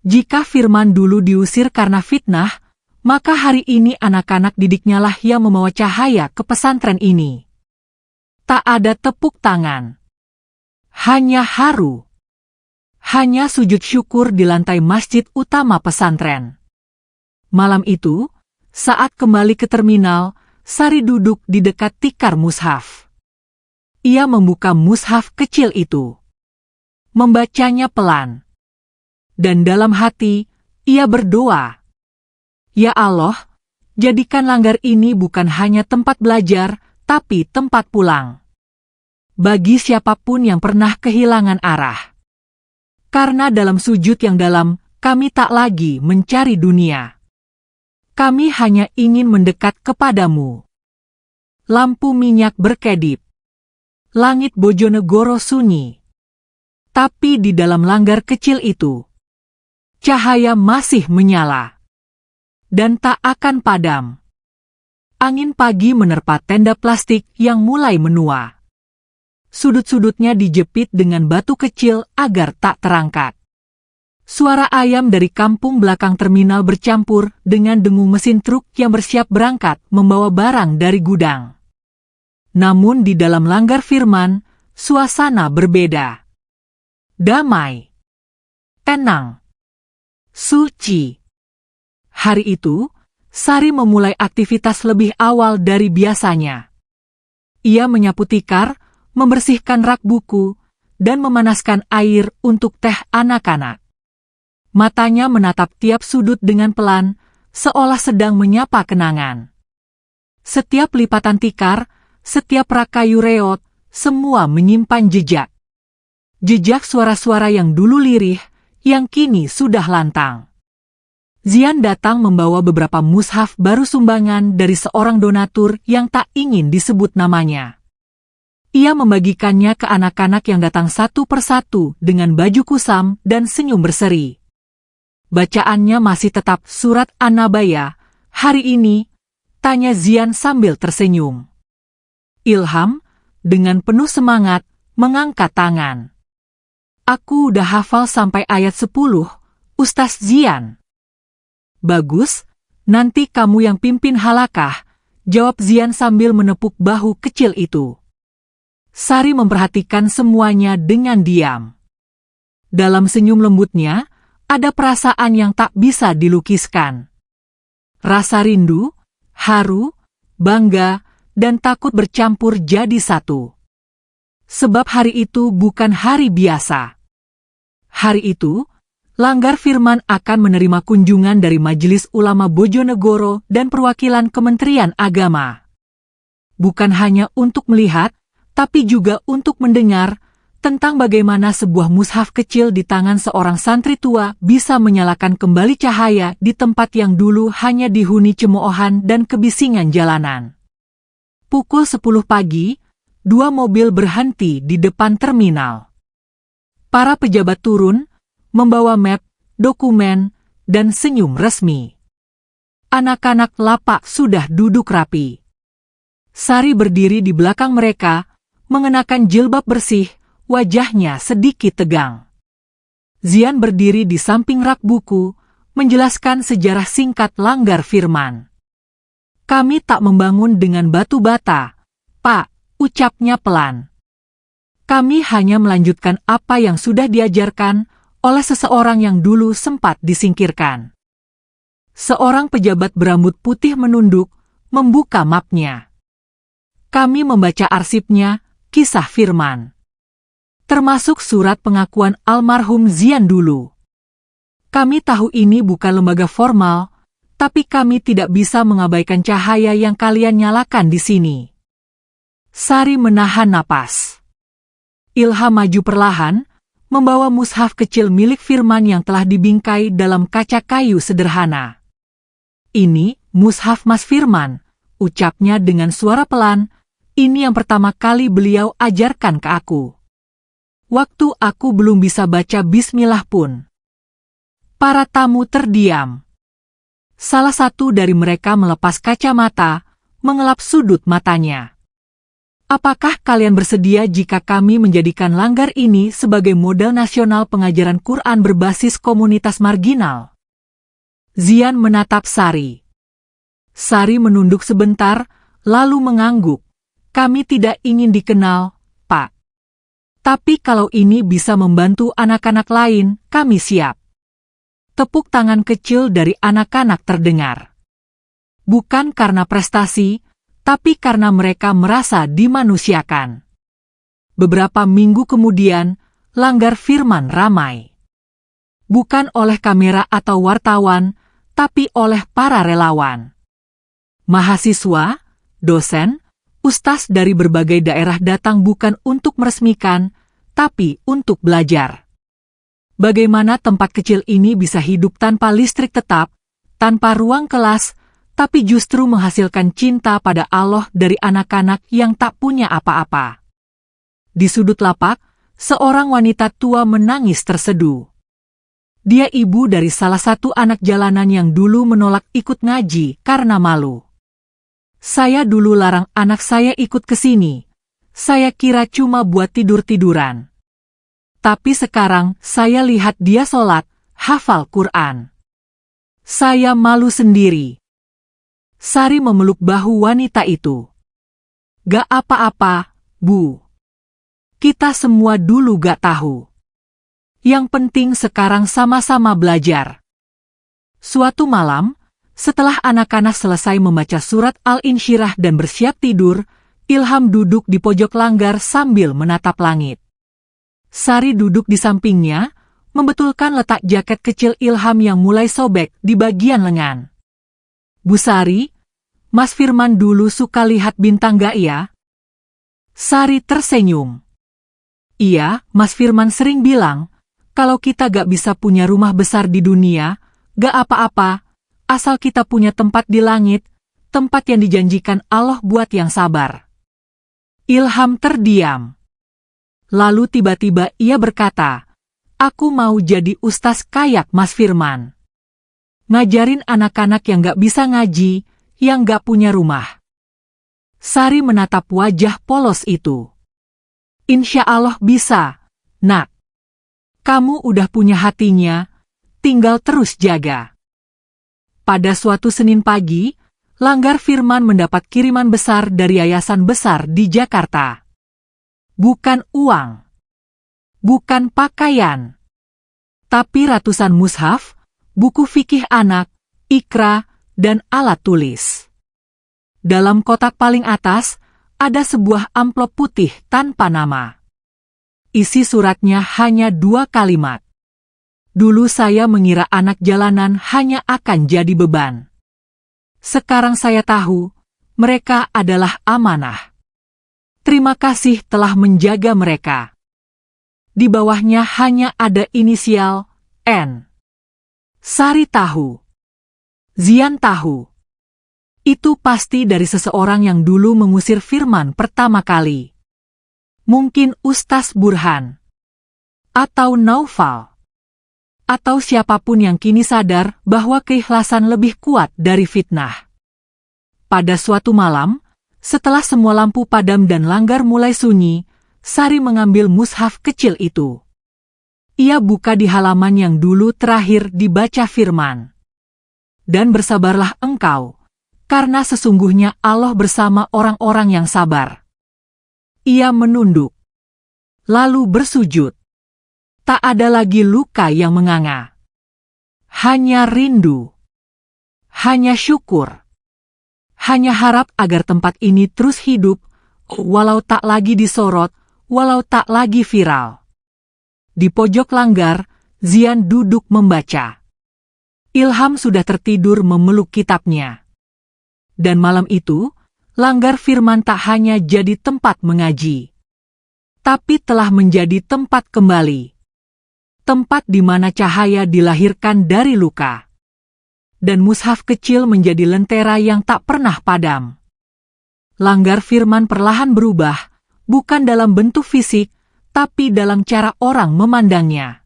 Jika Firman dulu diusir karena fitnah, maka hari ini anak-anak didiknya lah yang membawa cahaya ke pesantren ini. Tak ada tepuk tangan. Hanya haru. Hanya sujud syukur di lantai masjid utama pesantren. Malam itu, saat kembali ke terminal, Sari duduk di dekat tikar mushaf. Ia membuka mushaf kecil itu. Membacanya pelan. Dan dalam hati, ia berdoa. Ya Allah, jadikan langgar ini bukan hanya tempat belajar, tapi tempat pulang. Bagi siapapun yang pernah kehilangan arah. Karena dalam sujud yang dalam, kami tak lagi mencari dunia. Kami hanya ingin mendekat kepadamu. Lampu minyak berkedip. Langit Bojonegoro sunyi. Tapi di dalam langgar kecil itu, cahaya masih menyala. Dan tak akan padam. Angin pagi menerpa tenda plastik yang mulai menua. Sudut-sudutnya dijepit dengan batu kecil agar tak terangkat. Suara ayam dari kampung belakang terminal bercampur dengan dengung mesin truk yang bersiap berangkat membawa barang dari gudang. Namun di dalam langgar Firman, suasana berbeda. Damai. Tenang. Suci. Hari itu, Sari memulai aktivitas lebih awal dari biasanya. Ia menyapu tikar, membersihkan rak buku, dan memanaskan air untuk teh anak-anak. Matanya menatap tiap sudut dengan pelan, seolah sedang menyapa kenangan. Setiap lipatan tikar, setiap rak kayu reot, semua menyimpan jejak. Jejak suara-suara yang dulu lirih, yang kini sudah lantang. Zian datang membawa beberapa mushaf baru sumbangan dari seorang donatur yang tak ingin disebut namanya. Ia membagikannya ke anak-anak yang datang satu persatu dengan baju kusam dan senyum berseri. Bacaannya masih tetap surat An-Nabaya. Hari ini, tanya Zian sambil tersenyum. Ilham, dengan penuh semangat, mengangkat tangan. Aku udah hafal sampai ayat 10, Ustaz Zian. Bagus, nanti kamu yang pimpin halakah, jawab Zian sambil menepuk bahu kecil itu. Sari memperhatikan semuanya dengan diam. Dalam senyum lembutnya, ada perasaan yang tak bisa dilukiskan. Rasa rindu, haru, bangga, dan takut bercampur jadi satu. Sebab hari itu bukan hari biasa. Hari itu, langgar Firman akan menerima kunjungan dari Majelis Ulama Bojonegoro dan perwakilan Kementerian Agama. Bukan hanya untuk melihat, tapi juga untuk mendengar tentang bagaimana sebuah mushaf kecil di tangan seorang santri tua bisa menyalakan kembali cahaya di tempat yang dulu hanya dihuni cemoohan dan kebisingan jalanan. Pukul 10 pagi, 2 mobil berhenti di depan terminal. Para pejabat turun, membawa map, dokumen, dan senyum resmi. Anak-anak lapak sudah duduk rapi. Sari berdiri di belakang mereka, mengenakan jilbab bersih, wajahnya sedikit tegang. Zian berdiri di samping rak buku, menjelaskan sejarah singkat langgar Firman. Kami tak membangun dengan batu bata, Pak, ucapnya pelan. Kami hanya melanjutkan apa yang sudah diajarkan oleh seseorang yang dulu sempat disingkirkan. Seorang pejabat berambut putih menunduk, membuka mapnya. Kami membaca arsipnya, kisah Firman. Termasuk surat pengakuan almarhum Zian dulu. Kami tahu ini bukan lembaga formal, tapi kami tidak bisa mengabaikan cahaya yang kalian nyalakan di sini. Sari menahan napas. Ilham maju perlahan, membawa mushaf kecil milik Firman yang telah dibingkai dalam kaca kayu sederhana. Ini, mushaf Mas Firman, ucapnya dengan suara pelan, ini yang pertama kali beliau ajarkan ke aku. Waktu aku belum bisa baca bismillah pun. Para tamu terdiam. Salah satu dari mereka melepas kacamata, mengelap sudut matanya. Apakah kalian bersedia jika kami menjadikan Langgar ini sebagai model nasional pengajaran Quran berbasis komunitas marginal? Zian menatap Sari. Sari menunduk sebentar, lalu mengangguk. Kami tidak ingin dikenal, Pak. Tapi kalau ini bisa membantu anak-anak lain, kami siap. Tepuk tangan kecil dari anak-anak terdengar. Bukan karena prestasi, tapi karena mereka merasa dimanusiakan. Beberapa minggu kemudian, Langgar Firman ramai. Bukan oleh kamera atau wartawan, tapi oleh para relawan. Mahasiswa, dosen, ustaz dari berbagai daerah datang bukan untuk meresmikan, tapi untuk belajar. Bagaimana tempat kecil ini bisa hidup tanpa listrik tetap, tanpa ruang kelas, tapi justru menghasilkan cinta pada Allah dari anak-anak yang tak punya apa-apa. Di sudut lapak, seorang wanita tua menangis terseduh. Dia ibu dari salah satu anak jalanan yang dulu menolak ikut ngaji karena malu. Saya dulu larang anak saya ikut ke sini. Saya kira cuma buat tidur-tiduran. Tapi sekarang saya lihat dia sholat, hafal Quran. Saya malu sendiri. Sari memeluk bahu wanita itu. Gak apa-apa, Bu. Kita semua dulu gak tahu. Yang penting sekarang sama-sama belajar. Suatu malam, setelah anak-anak selesai membaca surat Al-Insyirah dan bersiap tidur, Ilham duduk di pojok Langgar sambil menatap langit. Sari duduk di sampingnya, membetulkan letak jaket kecil Ilham yang mulai sobek di bagian lengan. Bu Sari, Mas Firman dulu suka lihat bintang gak ya? Sari tersenyum. Iya, Mas Firman sering bilang, kalau kita gak bisa punya rumah besar di dunia, gak apa-apa, asal kita punya tempat di langit, tempat yang dijanjikan Allah buat yang sabar. Ilham terdiam. Lalu tiba-tiba ia berkata, aku mau jadi ustaz kayak Mas Firman. Ngajarin anak-anak yang gak bisa ngaji, yang gak punya rumah. Sari menatap wajah polos itu. Insya Allah bisa, Nak. Kamu udah punya hatinya, tinggal terus jaga. Pada suatu Senin pagi, Langgar Firman mendapat kiriman besar dari yayasan besar di Jakarta. Bukan uang. Bukan pakaian. Tapi ratusan mushaf, buku fikih anak, ikra, dan alat tulis. Dalam kotak paling atas, ada sebuah amplop putih tanpa nama. Isi suratnya hanya 2 kalimat. Dulu saya mengira anak jalanan hanya akan jadi beban. Sekarang saya tahu, mereka adalah amanah. Terima kasih telah menjaga mereka. Di bawahnya hanya ada inisial N. Sari tahu. Zian tahu. Itu pasti dari seseorang yang dulu mengusir Firman pertama kali. Mungkin Ustaz Burhan. Atau Naufal. Atau siapapun yang kini sadar bahwa keikhlasan lebih kuat dari fitnah. Pada suatu malam, setelah semua lampu padam dan Langgar mulai sunyi, Sari mengambil mushaf kecil itu. Ia buka di halaman yang dulu terakhir dibaca Firman. Dan bersabarlah engkau, karena sesungguhnya Allah bersama orang-orang yang sabar. Ia menunduk, lalu bersujud. Tak ada lagi luka yang menganga. Hanya rindu. Hanya syukur. Hanya harap agar tempat ini terus hidup, walau tak lagi disorot, walau tak lagi viral. Di pojok Langgar, Zian duduk membaca. Ilham sudah tertidur memeluk kitabnya. Dan malam itu, Langgar Firman tak hanya jadi tempat mengaji, tapi telah menjadi tempat kembali. Tempat di mana cahaya dilahirkan dari luka. Dan mushaf kecil menjadi lentera yang tak pernah padam. Langgar Firman perlahan berubah, bukan dalam bentuk fisik, tapi dalam cara orang memandangnya.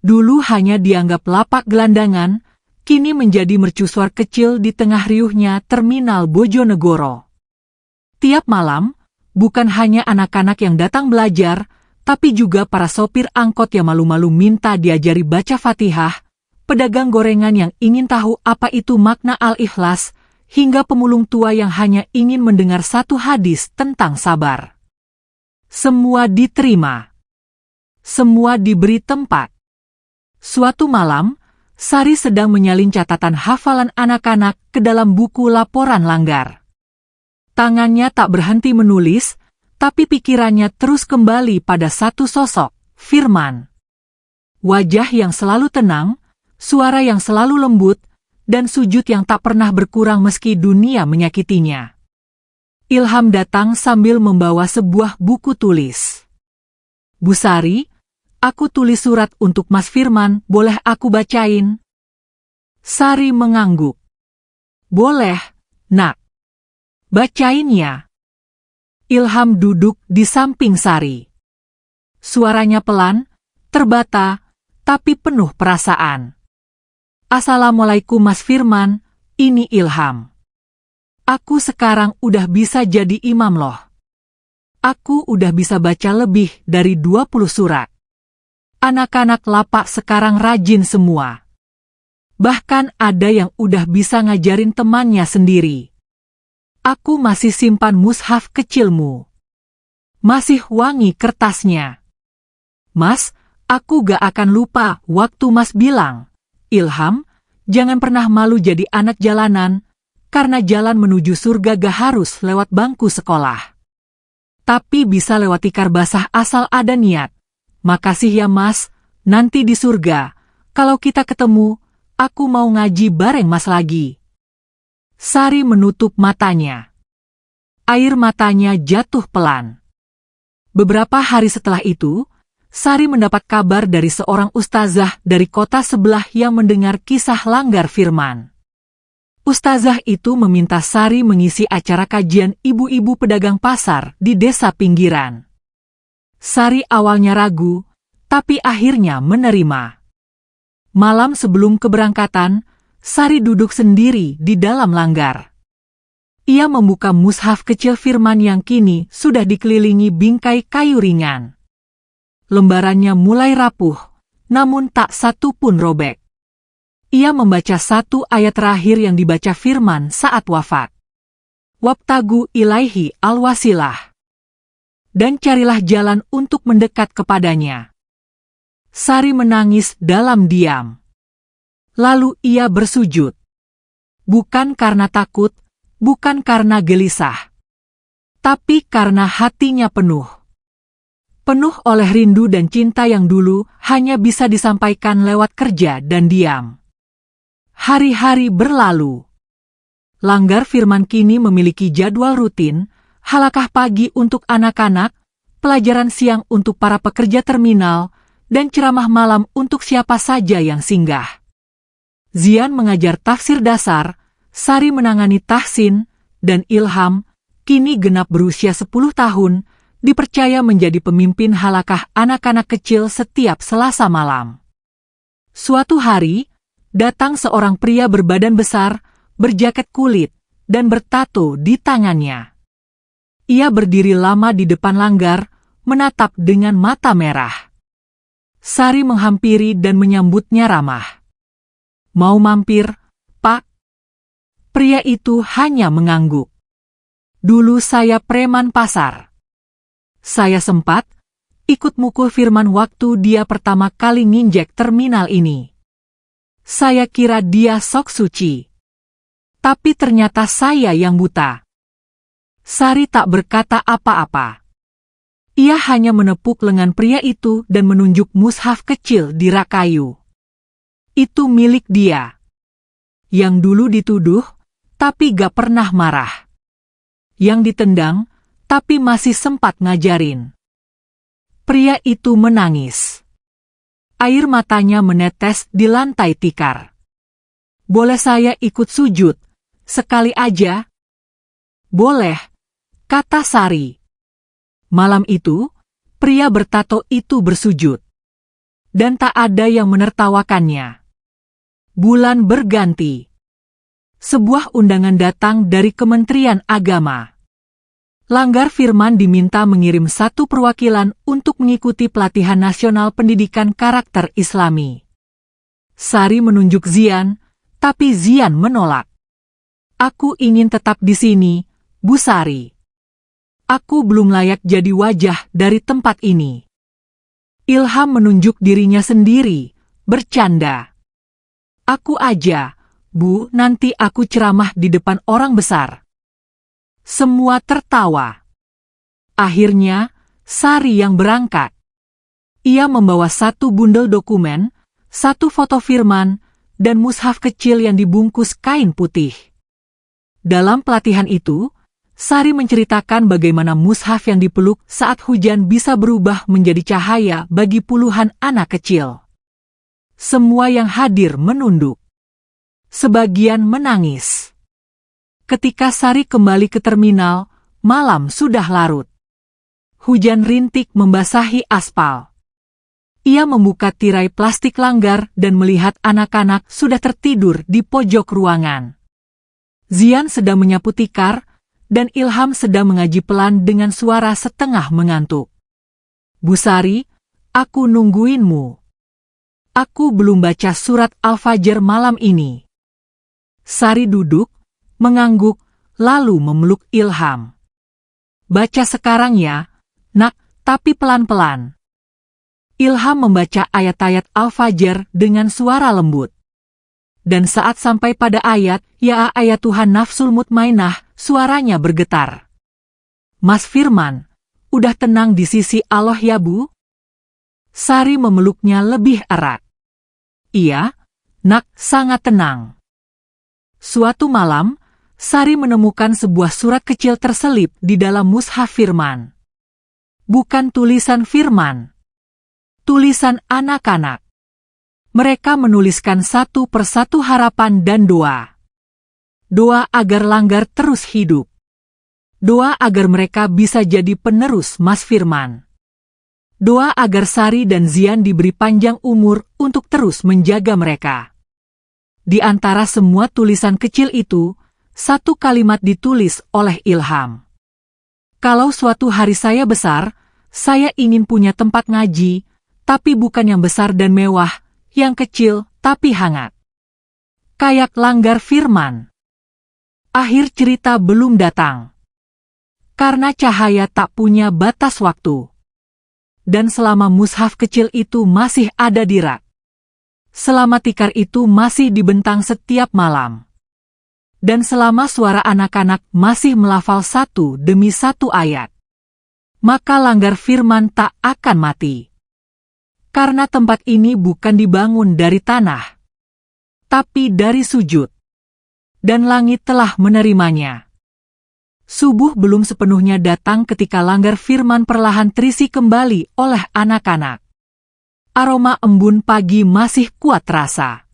Dulu hanya dianggap lapak gelandangan, kini menjadi mercusuar kecil di tengah riuhnya Terminal Bojonegoro. Tiap malam, bukan hanya anak-anak yang datang belajar, tapi juga para sopir angkot yang malu-malu minta diajari baca Fatihah, pedagang gorengan yang ingin tahu apa itu makna Al-Ikhlas, hingga pemulung tua yang hanya ingin mendengar satu hadis tentang sabar. Semua diterima. Semua diberi tempat. Suatu malam, Sari sedang menyalin catatan hafalan anak-anak ke dalam buku laporan langgar. Tangannya tak berhenti menulis, tapi pikirannya terus kembali pada satu sosok, Firman. Wajah yang selalu tenang, suara yang selalu lembut, dan sujud yang tak pernah berkurang meski dunia menyakitinya. Ilham datang sambil membawa sebuah buku tulis. "Bu Sari, aku tulis surat untuk Mas Firman, boleh aku bacain?" Sari mengangguk. "Boleh, Nak. Bacain ya." Ilham duduk di samping Sari. Suaranya pelan, terbata, tapi penuh perasaan. "Assalamualaikum Mas Firman, ini Ilham. Aku sekarang udah bisa jadi imam loh. Aku udah bisa baca lebih dari 20 surat. Anak-anak lapak sekarang rajin semua. Bahkan ada yang udah bisa ngajarin temannya sendiri. Aku masih simpan mushaf kecilmu. Masih wangi kertasnya. Mas, aku gak akan lupa waktu Mas bilang, 'Ilham, jangan pernah malu jadi anak jalanan, karena jalan menuju surga gak harus lewat bangku sekolah. Tapi bisa lewat tikar basah asal ada niat. Makasih ya Mas, nanti di surga, kalau kita ketemu, aku mau ngaji bareng Mas lagi.'" Sari menutup matanya. Air matanya jatuh pelan. Beberapa hari setelah itu, Sari mendapat kabar dari seorang ustazah dari kota sebelah yang mendengar kisah langgar Firman. Ustazah itu meminta Sari mengisi acara kajian ibu-ibu pedagang pasar di desa pinggiran. Sari awalnya ragu, tapi akhirnya menerima. Malam sebelum keberangkatan, Sari duduk sendiri di dalam langgar. Ia membuka mushaf kecil Firman yang kini sudah dikelilingi bingkai kayu ringan. Lembarannya mulai rapuh, namun tak satu pun robek. Ia membaca satu ayat terakhir yang dibaca Firman saat wafat. "Wabtagu ilaihi al-wasilah." Dan carilah jalan untuk mendekat kepadanya. Sari menangis dalam diam. Lalu ia bersujud. Bukan karena takut, bukan karena gelisah. Tapi karena hatinya penuh. Penuh oleh rindu dan cinta yang dulu hanya bisa disampaikan lewat kerja dan diam. Hari-hari berlalu. Langgar Firman kini memiliki jadwal rutin, halakah pagi untuk anak-anak, pelajaran siang untuk para pekerja terminal, dan ceramah malam untuk siapa saja yang singgah. Zian mengajar tafsir dasar, Sari menangani tahsin, dan Ilham, kini genap berusia 10 tahun, dipercaya menjadi pemimpin halakah anak-anak kecil setiap Selasa malam. Suatu hari, datang seorang pria berbadan besar, berjaket kulit, dan bertato di tangannya. Ia berdiri lama di depan langgar, menatap dengan mata merah. Sari menghampiri dan menyambutnya ramah. "Mau mampir, Pak?" Pria itu hanya mengangguk. "Dulu saya preman pasar. Saya sempat ikut mukul Firman waktu dia pertama kali nginjek terminal ini. Saya kira dia sok suci. Tapi ternyata saya yang buta." Sari tak berkata apa-apa. Ia hanya menepuk lengan pria itu dan menunjuk mushaf kecil di rak kayu. Itu milik dia. Yang dulu dituduh, tapi gak pernah marah. Yang ditendang, tapi masih sempat ngajarin. Pria itu menangis. Air matanya menetes di lantai tikar. "Boleh saya ikut sujud, sekali aja?" "Boleh," kata Sari. Malam itu, pria bertato itu bersujud. Dan tak ada yang menertawakannya. Bulan berganti. Sebuah undangan datang dari Kementerian Agama. Langgar Firman diminta mengirim satu perwakilan untuk mengikuti pelatihan nasional pendidikan karakter Islami. Sari menunjuk Zian, tapi Zian menolak. Aku ingin tetap di sini, Bu Sari. Aku belum layak jadi wajah dari tempat ini. Ilham menunjuk dirinya sendiri, bercanda. Aku aja, Bu, nanti aku ceramah di depan orang besar. Semua tertawa. Akhirnya, Sari yang berangkat. Ia membawa satu bundel dokumen, satu foto Firman, dan mushaf kecil yang dibungkus kain putih. Dalam pelatihan itu, Sari menceritakan bagaimana mushaf yang dipeluk saat hujan bisa berubah menjadi cahaya bagi puluhan anak kecil. Semua yang hadir menunduk. Sebagian menangis. Ketika Sari kembali ke terminal, malam sudah larut. Hujan rintik membasahi aspal. Ia membuka tirai plastik langgar dan melihat anak-anak sudah tertidur di pojok ruangan. Zian sedang menyapu tikar, dan Ilham sedang mengaji pelan dengan suara setengah mengantuk. Bu Sari, aku nungguinmu. Aku belum baca surat Al-Fajr malam ini. Sari duduk, mengangguk, lalu memeluk Ilham. Baca sekarang ya, Nak, tapi pelan-pelan. Ilham membaca ayat-ayat Al-Fajr dengan suara lembut. Dan saat sampai pada ayat, Ya ayat Tuhan nafsul mutmainah, suaranya bergetar. Mas Firman, udah tenang di sisi Allah ya Bu? Sari memeluknya lebih erat. Iya, Nak, sangat tenang. Suatu malam, Sari menemukan sebuah surat kecil terselip di dalam mushaf Firman. Bukan tulisan Firman. Tulisan anak-anak. Mereka menuliskan satu persatu harapan dan doa. Doa agar Langgar terus hidup. Doa agar mereka bisa jadi penerus Mas Firman. Doa agar Sari dan Zian diberi panjang umur untuk terus menjaga mereka. Di antara semua tulisan kecil itu, satu kalimat ditulis oleh Ilham. Kalau suatu hari saya besar, saya ingin punya tempat ngaji, tapi bukan yang besar dan mewah, yang kecil tapi hangat. Kayak Langgar Firman. Akhir cerita belum datang. Karena cahaya tak punya batas waktu. Dan selama mushaf kecil itu masih ada di rak. Selama tikar itu masih dibentang setiap malam. Dan selama suara anak-anak masih melafal satu demi satu ayat, maka Langgar Firman tak akan mati. Karena tempat ini bukan dibangun dari tanah, tapi dari sujud. Dan langit telah menerimanya. Subuh belum sepenuhnya datang ketika Langgar Firman perlahan terisi kembali oleh anak-anak. Aroma embun pagi masih kuat terasa.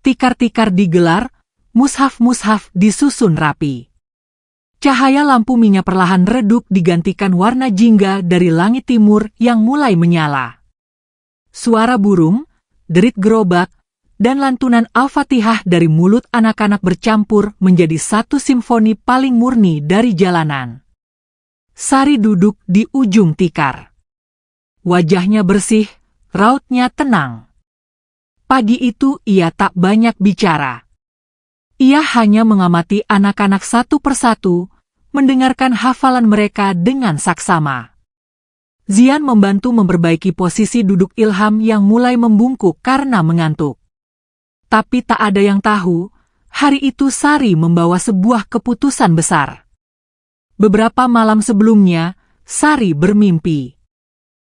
Tikar-tikar digelar, mushaf-mushaf disusun rapi. Cahaya lampu minyak perlahan redup digantikan warna jingga dari langit timur yang mulai menyala. Suara burung, derit gerobak, dan lantunan Al-Fatihah dari mulut anak-anak bercampur menjadi satu simfoni paling murni dari jalanan. Sari duduk di ujung tikar. Wajahnya bersih, rautnya tenang. Pagi itu ia tak banyak bicara. Ia hanya mengamati anak-anak satu persatu, mendengarkan hafalan mereka dengan saksama. Zian membantu memperbaiki posisi duduk Ilham yang mulai membungkuk karena mengantuk. Tapi tak ada yang tahu, hari itu Sari membawa sebuah keputusan besar. Beberapa malam sebelumnya, Sari bermimpi.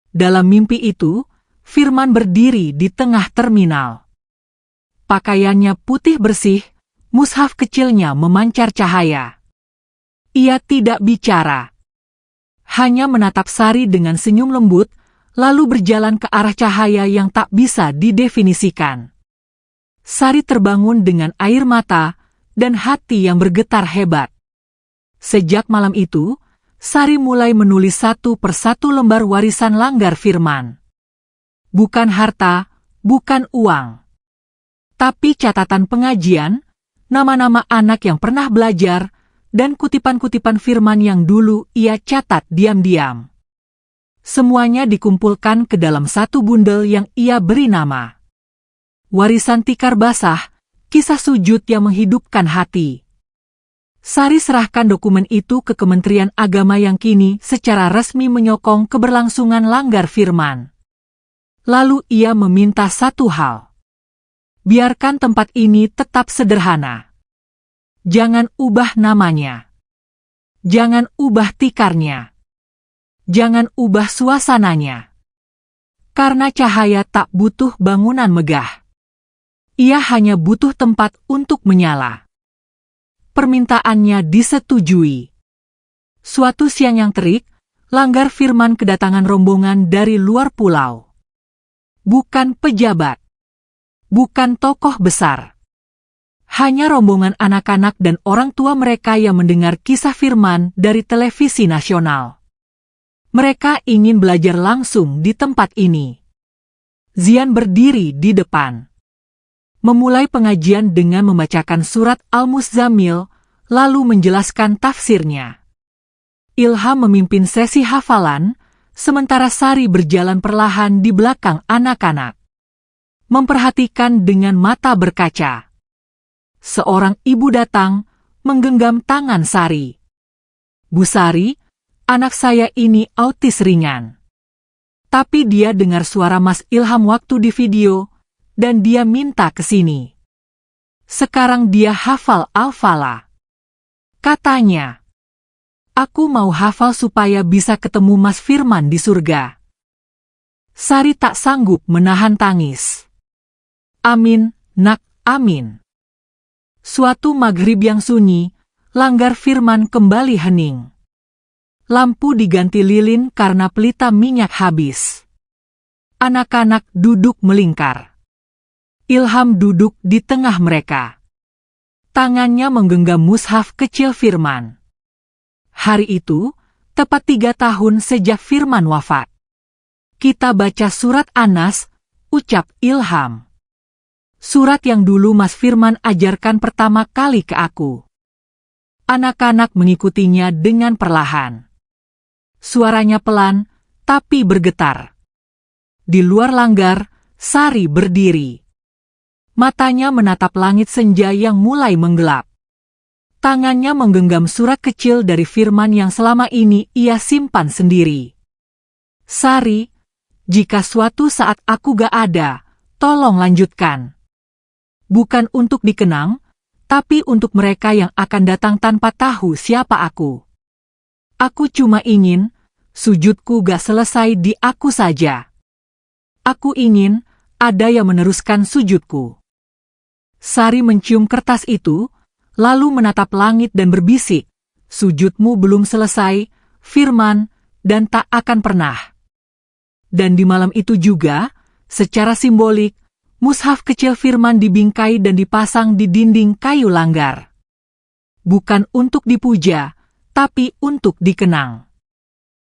Dalam mimpi itu, Firman berdiri di tengah terminal. Pakaiannya putih bersih, mushaf kecilnya memancar cahaya. Ia tidak bicara. Hanya menatap Sari dengan senyum lembut, lalu berjalan ke arah cahaya yang tak bisa didefinisikan. Sari terbangun dengan air mata dan hati yang bergetar hebat. Sejak malam itu, Sari mulai menulis satu persatu lembar warisan Langgar Firman. Bukan harta, bukan uang. Tapi catatan pengajian, nama-nama anak yang pernah belajar, dan kutipan-kutipan firman yang dulu ia catat diam-diam. Semuanya dikumpulkan ke dalam satu bundel yang ia beri nama Warisan Tikar Basah, Kisah Sujud yang Menghidupkan Hati. Sari serahkan dokumen itu ke Kementerian Agama yang kini secara resmi menyokong keberlangsungan langgar firman. Lalu ia meminta satu hal. Biarkan tempat ini tetap sederhana. Jangan ubah namanya. Jangan ubah tikarnya. Jangan ubah suasananya. Karena Cahaya tak butuh bangunan megah. Ia hanya butuh tempat untuk menyala. Permintaannya disetujui. Suatu siang yang terik, langgar firman kedatangan rombongan dari luar pulau. Bukan pejabat. Bukan tokoh besar. Hanya rombongan anak-anak dan orang tua mereka yang mendengar kisah firman dari televisi nasional. Mereka ingin belajar langsung di tempat ini. Zian berdiri di depan. Memulai pengajian dengan membacakan surat Al-Muzammil, lalu menjelaskan tafsirnya. Ilham memimpin sesi hafalan, sementara Sari berjalan perlahan di belakang anak-anak. Memperhatikan dengan mata berkaca. Seorang ibu datang, menggenggam tangan Sari. "Bu Sari, anak saya ini autis ringan. Tapi dia dengar suara Mas Ilham waktu di video, dan dia minta ke sini. Sekarang dia hafal Al-Falah. Katanya, aku mau hafal supaya bisa ketemu Mas Firman di surga." Sari tak sanggup menahan tangis. "Amin, nak, amin." Suatu maghrib yang sunyi, langgar firman kembali hening. Lampu diganti lilin karena pelita minyak habis. Anak-anak duduk melingkar. Ilham duduk di tengah mereka. Tangannya menggenggam mushaf kecil firman. Hari itu, tepat 3 tahun sejak Firman wafat. "Kita baca surat Anas," ucap Ilham. "Surat yang dulu Mas Firman ajarkan pertama kali ke aku." Anak-anak mengikutinya dengan perlahan. Suaranya pelan, tapi bergetar. Di luar langgar, Sari berdiri. Matanya menatap langit senja yang mulai menggelap. Tangannya menggenggam surat kecil dari firman yang selama ini ia simpan sendiri. "Sari, jika suatu saat aku gak ada, tolong lanjutkan. Bukan untuk dikenang, tapi untuk mereka yang akan datang tanpa tahu siapa aku. Aku cuma ingin, sujudku gak selesai di aku saja. Aku ingin, ada yang meneruskan sujudku." Sari mencium kertas itu, lalu menatap langit dan berbisik, "Sujudmu belum selesai, Firman, dan tak akan pernah." Dan di malam itu juga, secara simbolik, mushaf kecil Firman dibingkai dan dipasang di dinding kayu langgar. Bukan untuk dipuja, tapi untuk dikenang.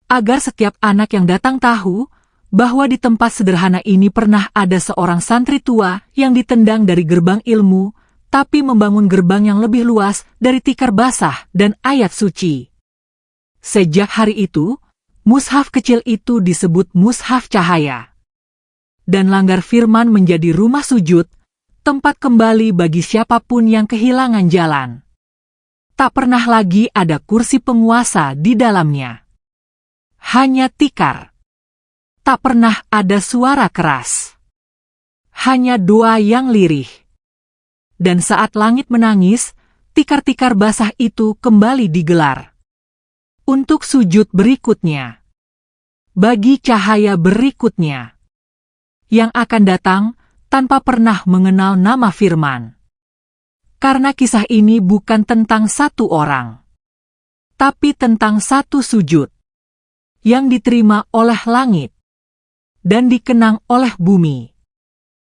Agar setiap anak yang datang tahu, bahwa di tempat sederhana ini pernah ada seorang santri tua yang ditendang dari gerbang ilmu, tapi membangun gerbang yang lebih luas dari tikar basah dan ayat suci. Sejak hari itu, mushaf kecil itu disebut mushaf cahaya. Dan langgar firman menjadi rumah sujud, tempat kembali bagi siapapun yang kehilangan jalan. Tak pernah lagi ada kursi penguasa di dalamnya. Hanya tikar. Tak pernah ada suara keras. Hanya doa yang lirih. Dan saat langit menangis, tikar-tikar basah itu kembali digelar. Untuk sujud berikutnya. Bagi cahaya berikutnya. Yang akan datang tanpa pernah mengenal nama Firman. Karena kisah ini bukan tentang satu orang. Tapi tentang satu sujud. Yang diterima oleh langit. Dan dikenang oleh bumi.